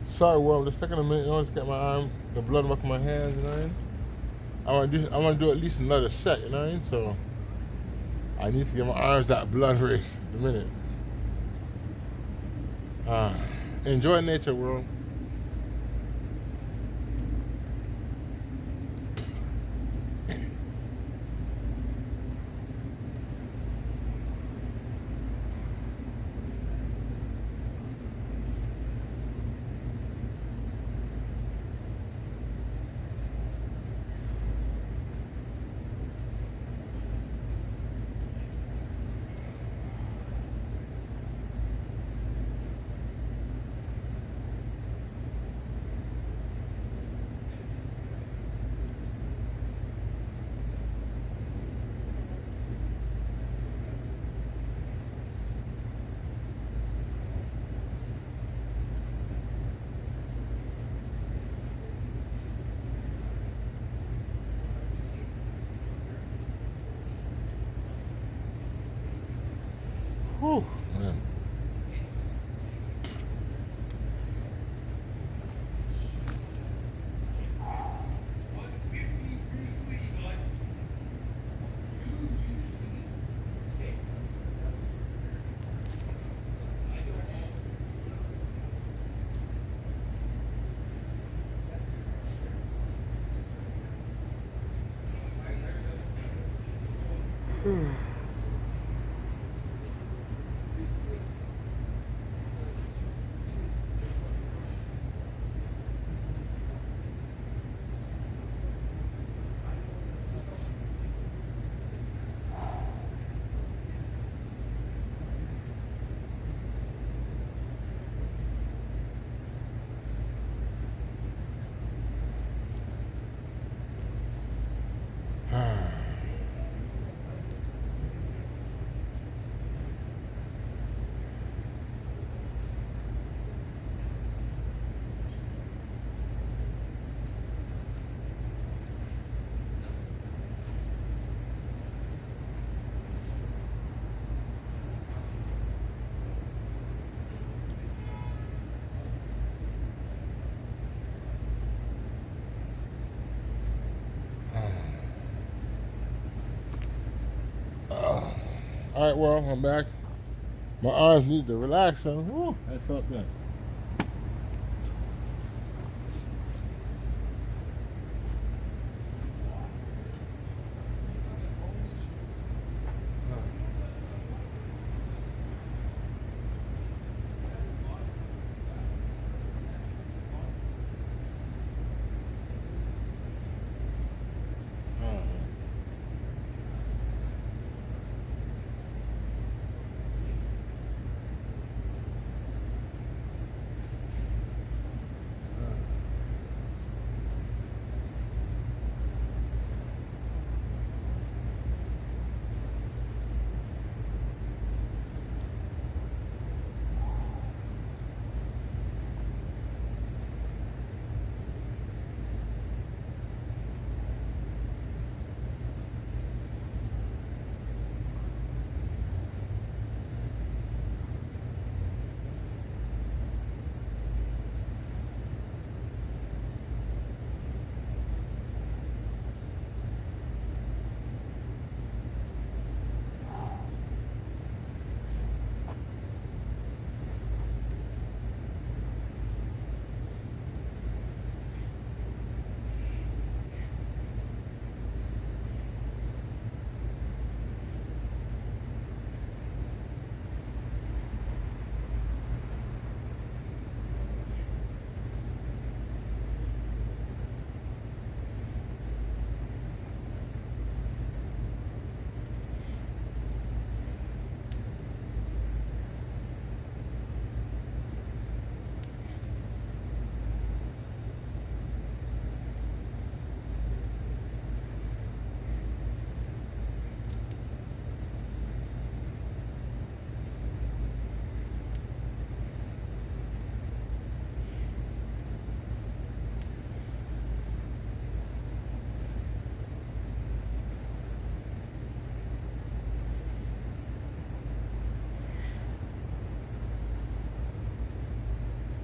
Sorry, world. I'm just taking a minute. You know, just get my arm, the blood up in my hands. You know what I mean? I want to do at least another set. You know what I mean? So I need to get my arms that blood race in a minute. Enjoy nature, world. Whew, man. All right, well, I'm back. My arms need to relax, man. Whew, I felt that.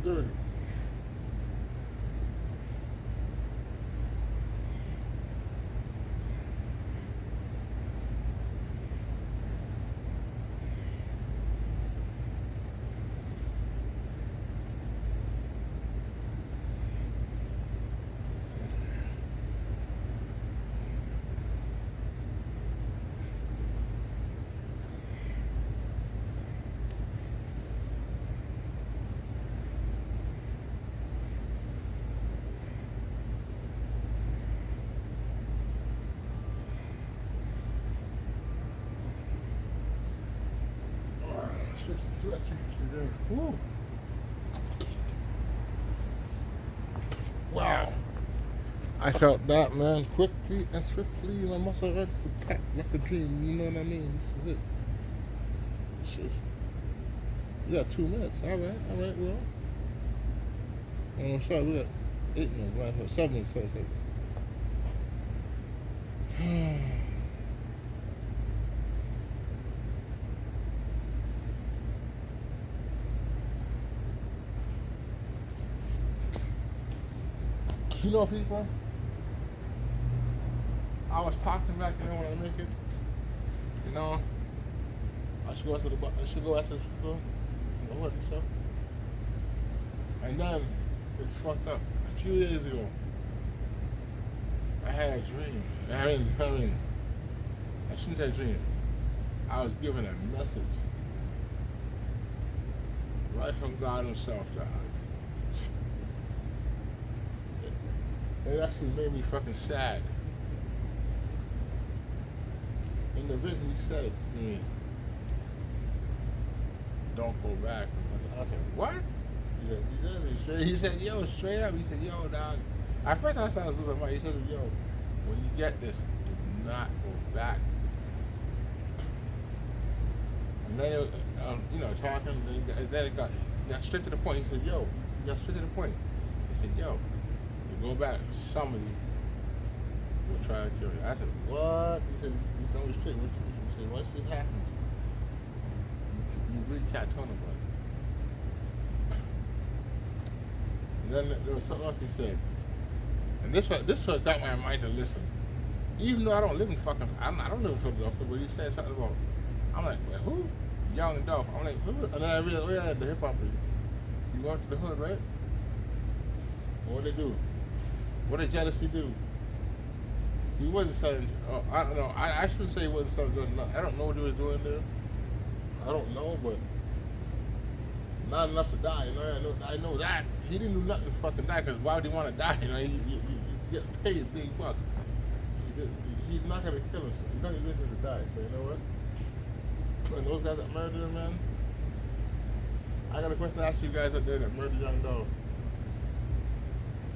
dirty. Today. Woo. Wow. I felt that, man, quickly and swiftly. My muscle ready to pack like a dream. You know what I mean? This is it. Shit. We got 2 minutes. All right, well. And I'm sorry, we got 8 minutes, right? 7 minutes, sorry. You know, people, I was talking back then when I make it. You know, I should go after the school, the what and stuff. And then it's fucked up. A few days ago, I had a dream. I mean, I shouldn't say dream. I was given a message right from God Himself, dog. It actually made me fucking sad. In the vision, He said it to me. Don't go back. I said, what? He said, yo, straight up. He said, yo, dog. At first I started losing my mind. He said, yo, when you get this, do not go back. And then, talking, and then it got straight to the point. He said, yo, you got straight to the point. He said, yo, you go back, somebody will try to kill you. I said, what? He said, he's always straight with you. He said, once it happens, you really can't tell nobody. And then there was something else he said. And this one got my mind to listen. Even though I don't live in I don't live in Philadelphia, but he said something about, I'm like, well, who? Young and Dolph. I'm like, who? And then I realized, oh yeah, the hip hop. You go to the hood, right? What they do? What did Jealousy do? He wasn't selling, I don't know, I shouldn't say he wasn't selling drugs. I don't know what he was doing there. I don't know, but not enough to die, you know. I know that. He didn't do nothing to fucking die, because why would he want to die? You know, he get paid big bucks. He's not going to kill himself. He's not going to die, so you know what? And those guys that murdered him, man, I got a question to ask you guys out there that murdered Young Dolph.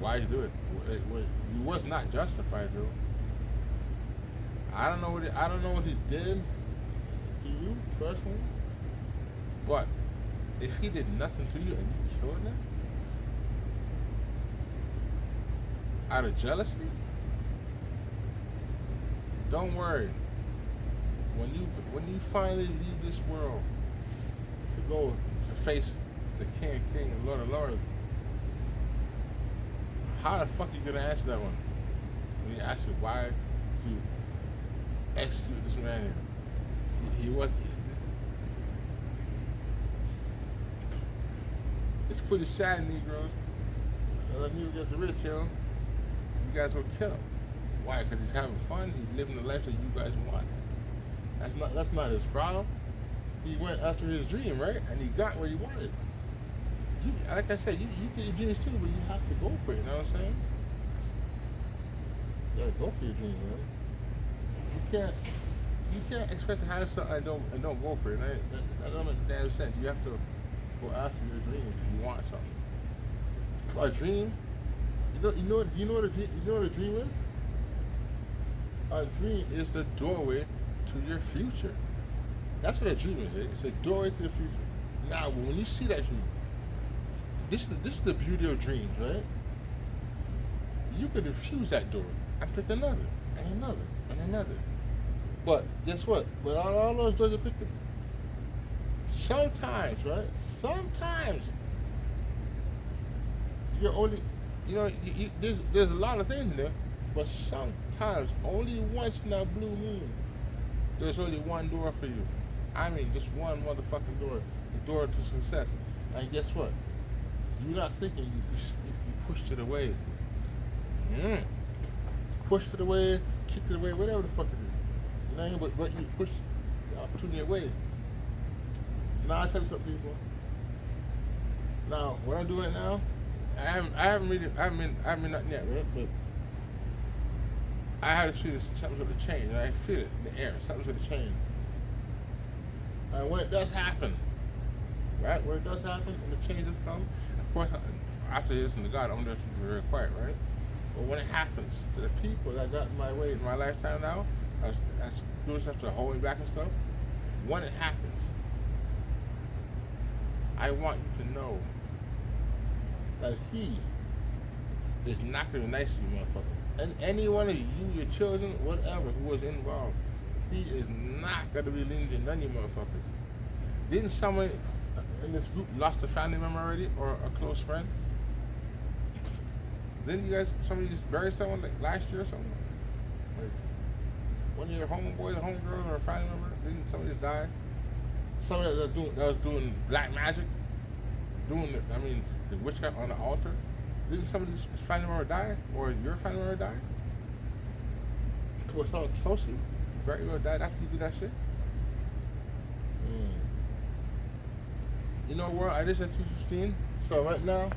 Why'd you do it? He was not justified, though. I don't know what he did to you personally, but if he did nothing to you and you killed him out of jealousy, don't worry. When you finally leave this world to go to face the King of Kings and Lord of Lords, how the fuck are you gonna answer that one? When you ask you why you execute this man here? He was. It's pretty sad, Negroes. Let Negro get the rich, yo. You guys will kill him. Why? Because he's having fun. He's living the life that you guys want. That's not his problem. He went after his dream, right? And he got what he wanted. Like I said, you get your dreams too, but you have to go for it. You know what I'm saying? You gotta go for your dream, man. You can't expect to have something and don't go for it. That don't make damn sense. You have to go after your dream if you want something. A dream, you know what a dream is? A dream is the doorway to your future. That's what a dream is. It's a doorway to the future. Now, when you see that dream, this is the beauty of dreams, right? You could infuse that door and pick another, and another, and another. But guess what? But all those doors are picked. Sometimes, right? Sometimes you're only, there's a lot of things in there, but sometimes only once in a blue moon, there's only one door for you. I mean, just one motherfucking door, the door to success. And guess what? You're not thinking you pushed it away. Mm. Pushed it away, kicked it away, whatever the fuck it is. You know what I mean? But you pushed the opportunity away. Now I tell you something, people. Now what I'm doing right now, I haven't been nothing yet, right? But I had to feel this, something's gonna change, and I feel it in the air. Something's gonna change. And when it does happen, right? When it does happen and the change does come, of course, after you listen to God, I'm just very quiet, right? But when it happens to the people that got in my way in my lifetime now, that's doing stuff to hold me back and stuff, when it happens, I want you to know that He is not going to be nice to you, motherfucker. And any one of you, your children, whatever, who was involved, He is not going to be lenient to none of you motherfuckers. Didn't someone in this group lost a family member already, or a close friend? Didn't you guys, somebody just bury someone like last year or something? Like one of your homeboys or homegirls or a family member, didn't somebody just die? Somebody that was doing black magic, the witchcraft on the altar. Didn't somebody's family member die, or your family member die? Or someone close to you, very well died after you did that shit? You know what? I just said 215. So right now,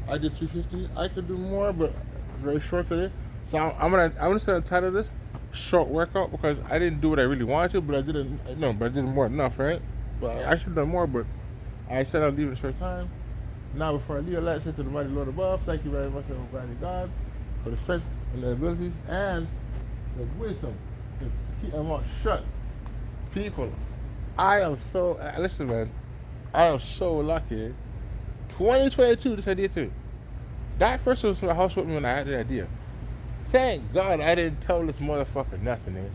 I did 350. I could do more, but it's very short today. So I'm gonna set a title of this short workout because I didn't do what I really wanted to, but I did more than enough, right? But I should have done more, but I said I'll leave it a short time. Now, before I leave, I'd like to say to the mighty Lord above, thank you very much, Almighty God, for the strength and the abilities and the wisdom to keep my mouth shut. People, I am so, listen, man, I am so lucky. 2022, this idea too. That person was in the house with me when I had the idea. Thank God I didn't tell this motherfucker nothing, man.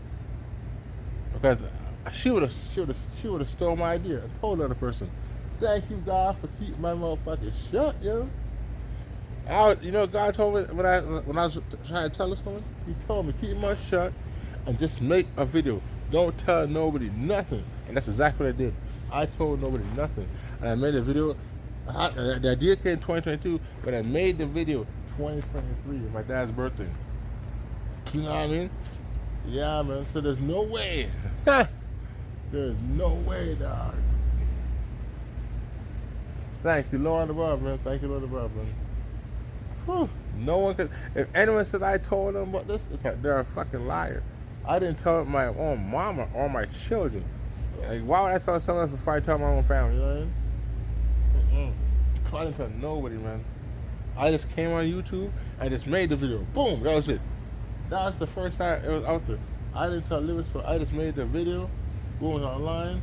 Because she would have stole my idea and told the other person. Thank you, God, for keeping my motherfucking shut, yo. God told me when I was trying to tell this woman, He told me keep my shut and just make a video. Don't tell nobody nothing. And that's exactly what I did. I told nobody nothing, and I made a video. The idea came in 2022, but I made the video 2023, my dad's birthday. You know what I mean? Yeah, man. So there's no way. There's no way, dog. Thank you, Lord above, man. Thank you, Lord above, man. Whew. No one could. If anyone says I told them about this, it's like they're a fucking liar. I didn't tell my own mama or my children. Like, why would I tell someone else before I tell my own family? You know what I mean? I didn't tell nobody, man. I just came on YouTube and just made the video. Boom, that was it. That was the first time it was out there. I didn't tell Lewis, so I just made the video, boom, it was online,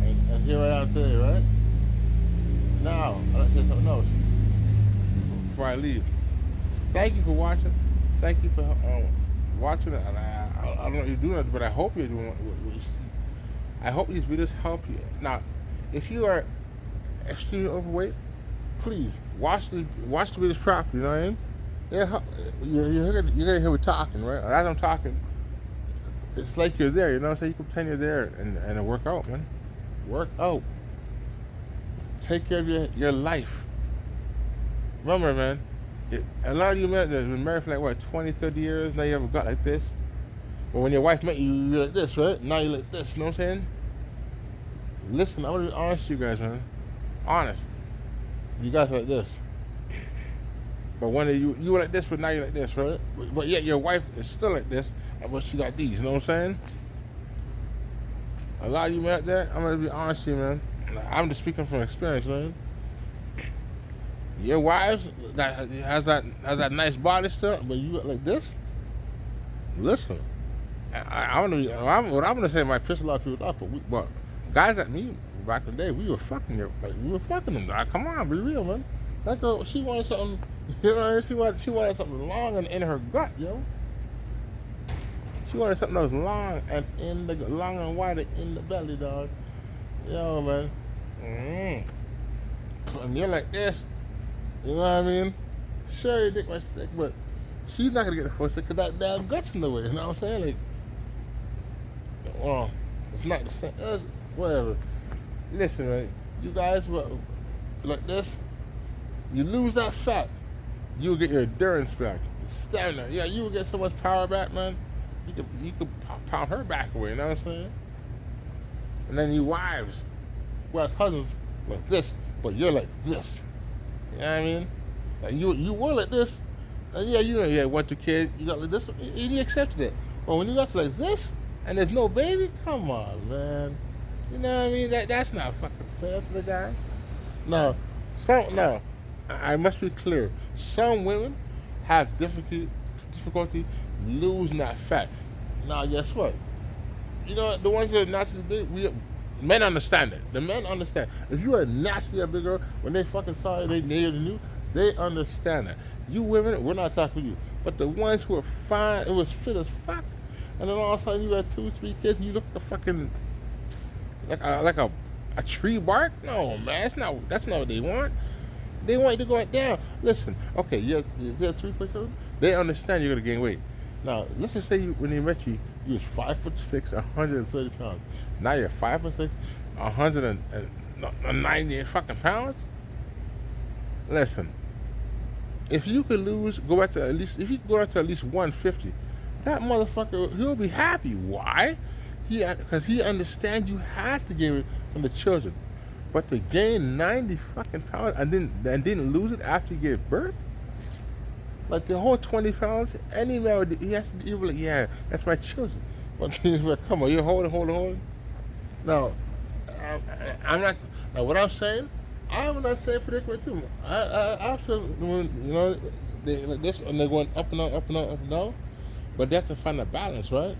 and here I am today, right? Now, I'll say something else before I leave. Thank you for watching. Thank you for watching it. And I don't know if you're doing it, but I hope you're doing what you see. I hope these videos help you. Now, if you are extremely overweight, please watch the videos properly. You know what I mean? You're gonna hear me talking, right? As I'm talking, it's like you're there. You know what I'm saying? You can pretend you're there and work out, man. Work out. Take care of your life. Remember, man, a lot of you men that have been married for like, 20, 30 years, now you have a gut like this. But when your wife met you, you're like this, right? Now you're like this, you know what I'm saying? Listen, I'm going to be honest with you guys, man. Honest. You guys are like this. But when you were like this, but now you're like this, right? But yet your wife is still like this, but she got these, you know what I'm saying? A lot of you men out there, I'm going to be honest with you, man. I'm just speaking from experience, man. Your wives that has that nice body stuff, but you look like this. Listen, I'm gonna say might piss a lot of people off, but guys like me back in the day, we were fucking them. Come on, be real, man. That girl, she wanted something. You know, she wanted something long and in her gut, yo. She wanted something that was long and wide in the belly, dog. Yo, man. And you're like this. You know what I mean? Sure, your dick might stick, but she's not gonna get the first stick because that damn gut's in the way. You know what I'm saying? Like, well, it's not the same. Whatever. Listen, man. You guys, like this, you lose that fat, you'll get your endurance back. Stand there. Yeah, you will get so much power back, man. You could pound her back away, you know what I'm saying? And then you wives, whereas husbands like this, but you're like this. You know what I mean? Like you were like this, and yeah, you had one, two kids, you got like this, and you accepted it. But when you got to like this, and there's no baby, come on, man. You know what I mean? That's not fucking fair to the guy. No, I must be clear. Some women have difficulty losing that fat. Now, guess what? You know, the ones that are naturally big, men understand it. The men understand. If you are naturally a big girl, when they fucking saw you, they nailed you, they understand that. You women, we're not talking to you. But the ones who are fine, it was fit as fuck, and then all of a sudden you had 2, 3 kids, and you look like a fucking, like a tree bark? No, man, that's not what they want. They want you to go down. Listen, okay, you have 3 quick. They understand you're gonna gain weight. Now, let's just say when they met you, you was 5'6", 130 pounds. Now you're 5'6", 190 fucking pounds. Listen, if you could go back to at least 150, that motherfucker, he'll be happy. Why? Because he understands you had to give it from the children. But to gain 90 fucking pounds and didn't lose it after you gave birth? Like the whole 20 pounds, any man, he has to be like, yeah, that's my children. But come on, you're holding. Now, I'm not. Now, what I'm saying, I'm not saying predicament too. I feel, you know, they like this, and they're going up and down, up and down, up and down. But they have to find a balance, right?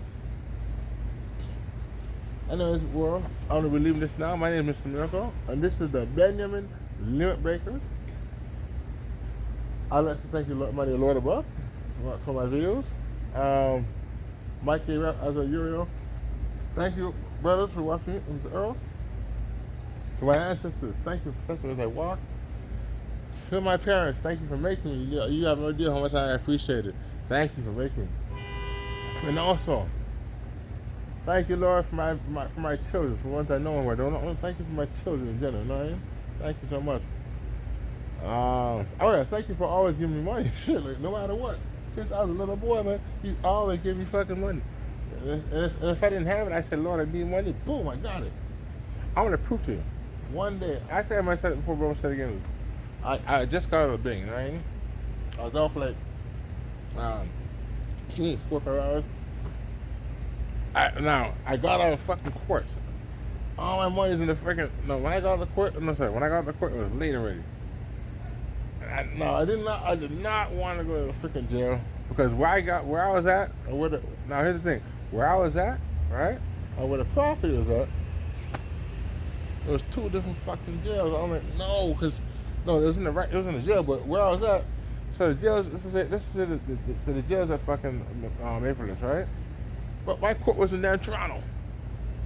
Anyways, world, I'm gonna be leaving this now. My name is Mr. Miracle, and this is the Benjamin Limit Breaker. I'd like to thank you, my dear Lord above, for my videos. Mike A. Rap as a Uriel. Thank you, brothers, for watching it. Mr. Earl. To my ancestors, thank you for as I walk. To my parents, thank you for making me. You have no idea how much I appreciate it. Thank you for making me. And also, thank you, Lord, for my children, for ones I know and I don't know. Thank you for my children in general. You know what I mean? Thank you so much. Oh yeah, thank you for always giving me money. Shit, like, no matter what. Since I was a little boy, man, you always give me fucking money. And if I didn't have it, I said, Lord, I need money. Boom, I got it. I want to prove to you. One day, I said I said it before, but I'm saying it again. I just got out of the Bing, you know what I mean? I was off like 4 or 5 hours. I got out of the fucking course. All my money's in the freaking. No, when I got out of the court, when I got out of the court, it was late already. I did not want to go to the freaking jail because where I was at, now here's the thing, where I was at, right, or where the property was at, there was 2 different fucking jails. I'm like, no, because it was in the jail, but where I was at, so the jails, the jails at fucking Maple, right? But my court was in Toronto.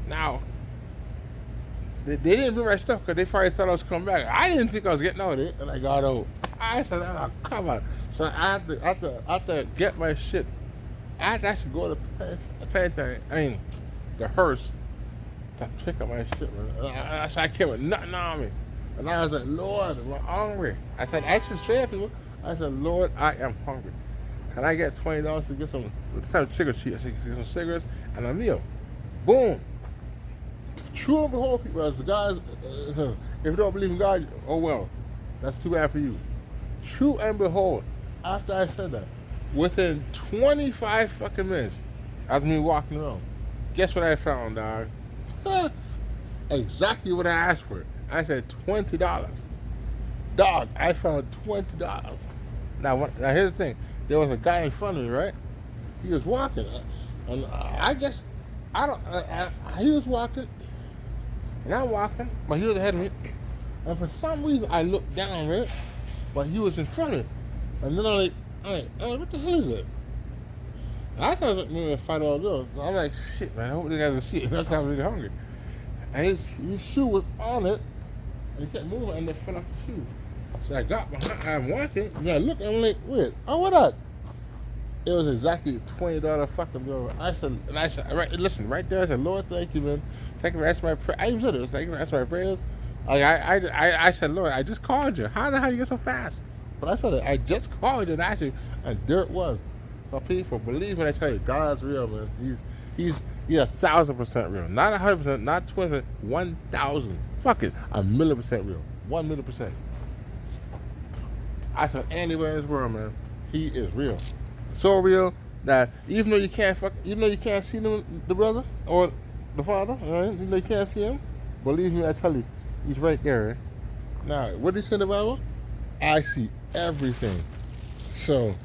Now, they didn't bring my stuff because they probably thought I was coming back. I didn't think I was getting out of it, and I got out. I said, oh, come on. So I had to get my shit. I had to actually go to the penitentiary, the hearse, to pick up my shit, man. So I came with nothing on me. And I was like, Lord, I'm hungry. I should say it to people. I said, Lord, I am hungry. Can I get $20 to get some cigarette cheap? I said, get some cigarettes and a meal. Boom. True and behold, people, as the guys, if you don't believe in God, oh well, that's too bad for you. True and behold, after I said that, within 25 fucking minutes, as me walking around, guess what I found, dog? Exactly what I asked for. I said $20. Dog, I found $20. Now here's the thing. There was a guy in front of me, right? He was walking, and I guess, he was walking, and I'm walking, but he was ahead of me, and for some reason I looked down, right? But he was in front of me, and then I'm like, what the hell is it? I thought it was maybe a $5 bill. I'm like, shit, man, I hope this guy doesn't see it. I'm really hungry. And his shoe was on it, and he kept moving, and it fell off the shoe. So I got behind, I'm walking, and I look, I'm like, wait, oh, what up? It was exactly $20 fucking bill. I said, right, listen, right there, I said, Lord, thank you, man. Thank you for answering my prayer. I even said it, was thank you for answering my prayers. Like, I said, Lord, I just called you. How the hell you get so fast? But I said it, I just called you and asked you, and there it was. So people, believe when I tell you, God's real, man. He's 1,000% real. Not 100%, not 20%, 1,000. Fuck it, 1,000,000% real. 1,000,000%. I said anywhere in this world, man, he is real. So real that even though you can't see the brother or the father, right? Even though you can't see him, believe me, I tell you, he's right there. Right? Now, what did he say in the Bible? I see everything. So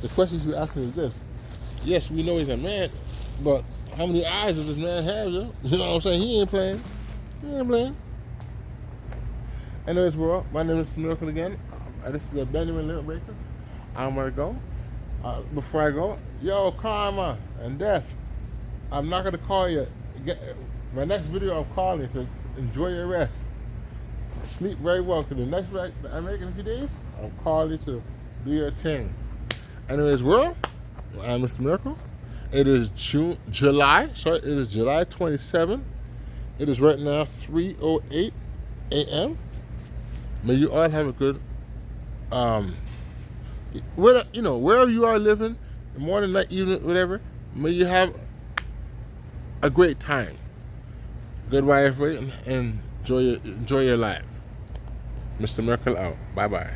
the question you ask me is this: yes, we know he's a man, but how many eyes does this man have? Yo? You know what I'm saying? He ain't playing. He ain't playing. Anyways, world, my name is Miracle again. This is the Benjamin Limit Breaker. I'm gonna go. Before I go, yo, karma and death. I'm not gonna call you. My next video, I'm calling. So enjoy your rest. Sleep very well. Cause the next video I make in a few days, I'm calling you to do your thing. Anyways, world, I'm Mr. Miracle. It is July 27th. It is right now 3:08 a.m. May you all have a good wherever you are living, morning, night, evening, whatever, may you have a great time. Goodbye, everybody, and enjoy your life. Mr. Miracle out. Bye-bye.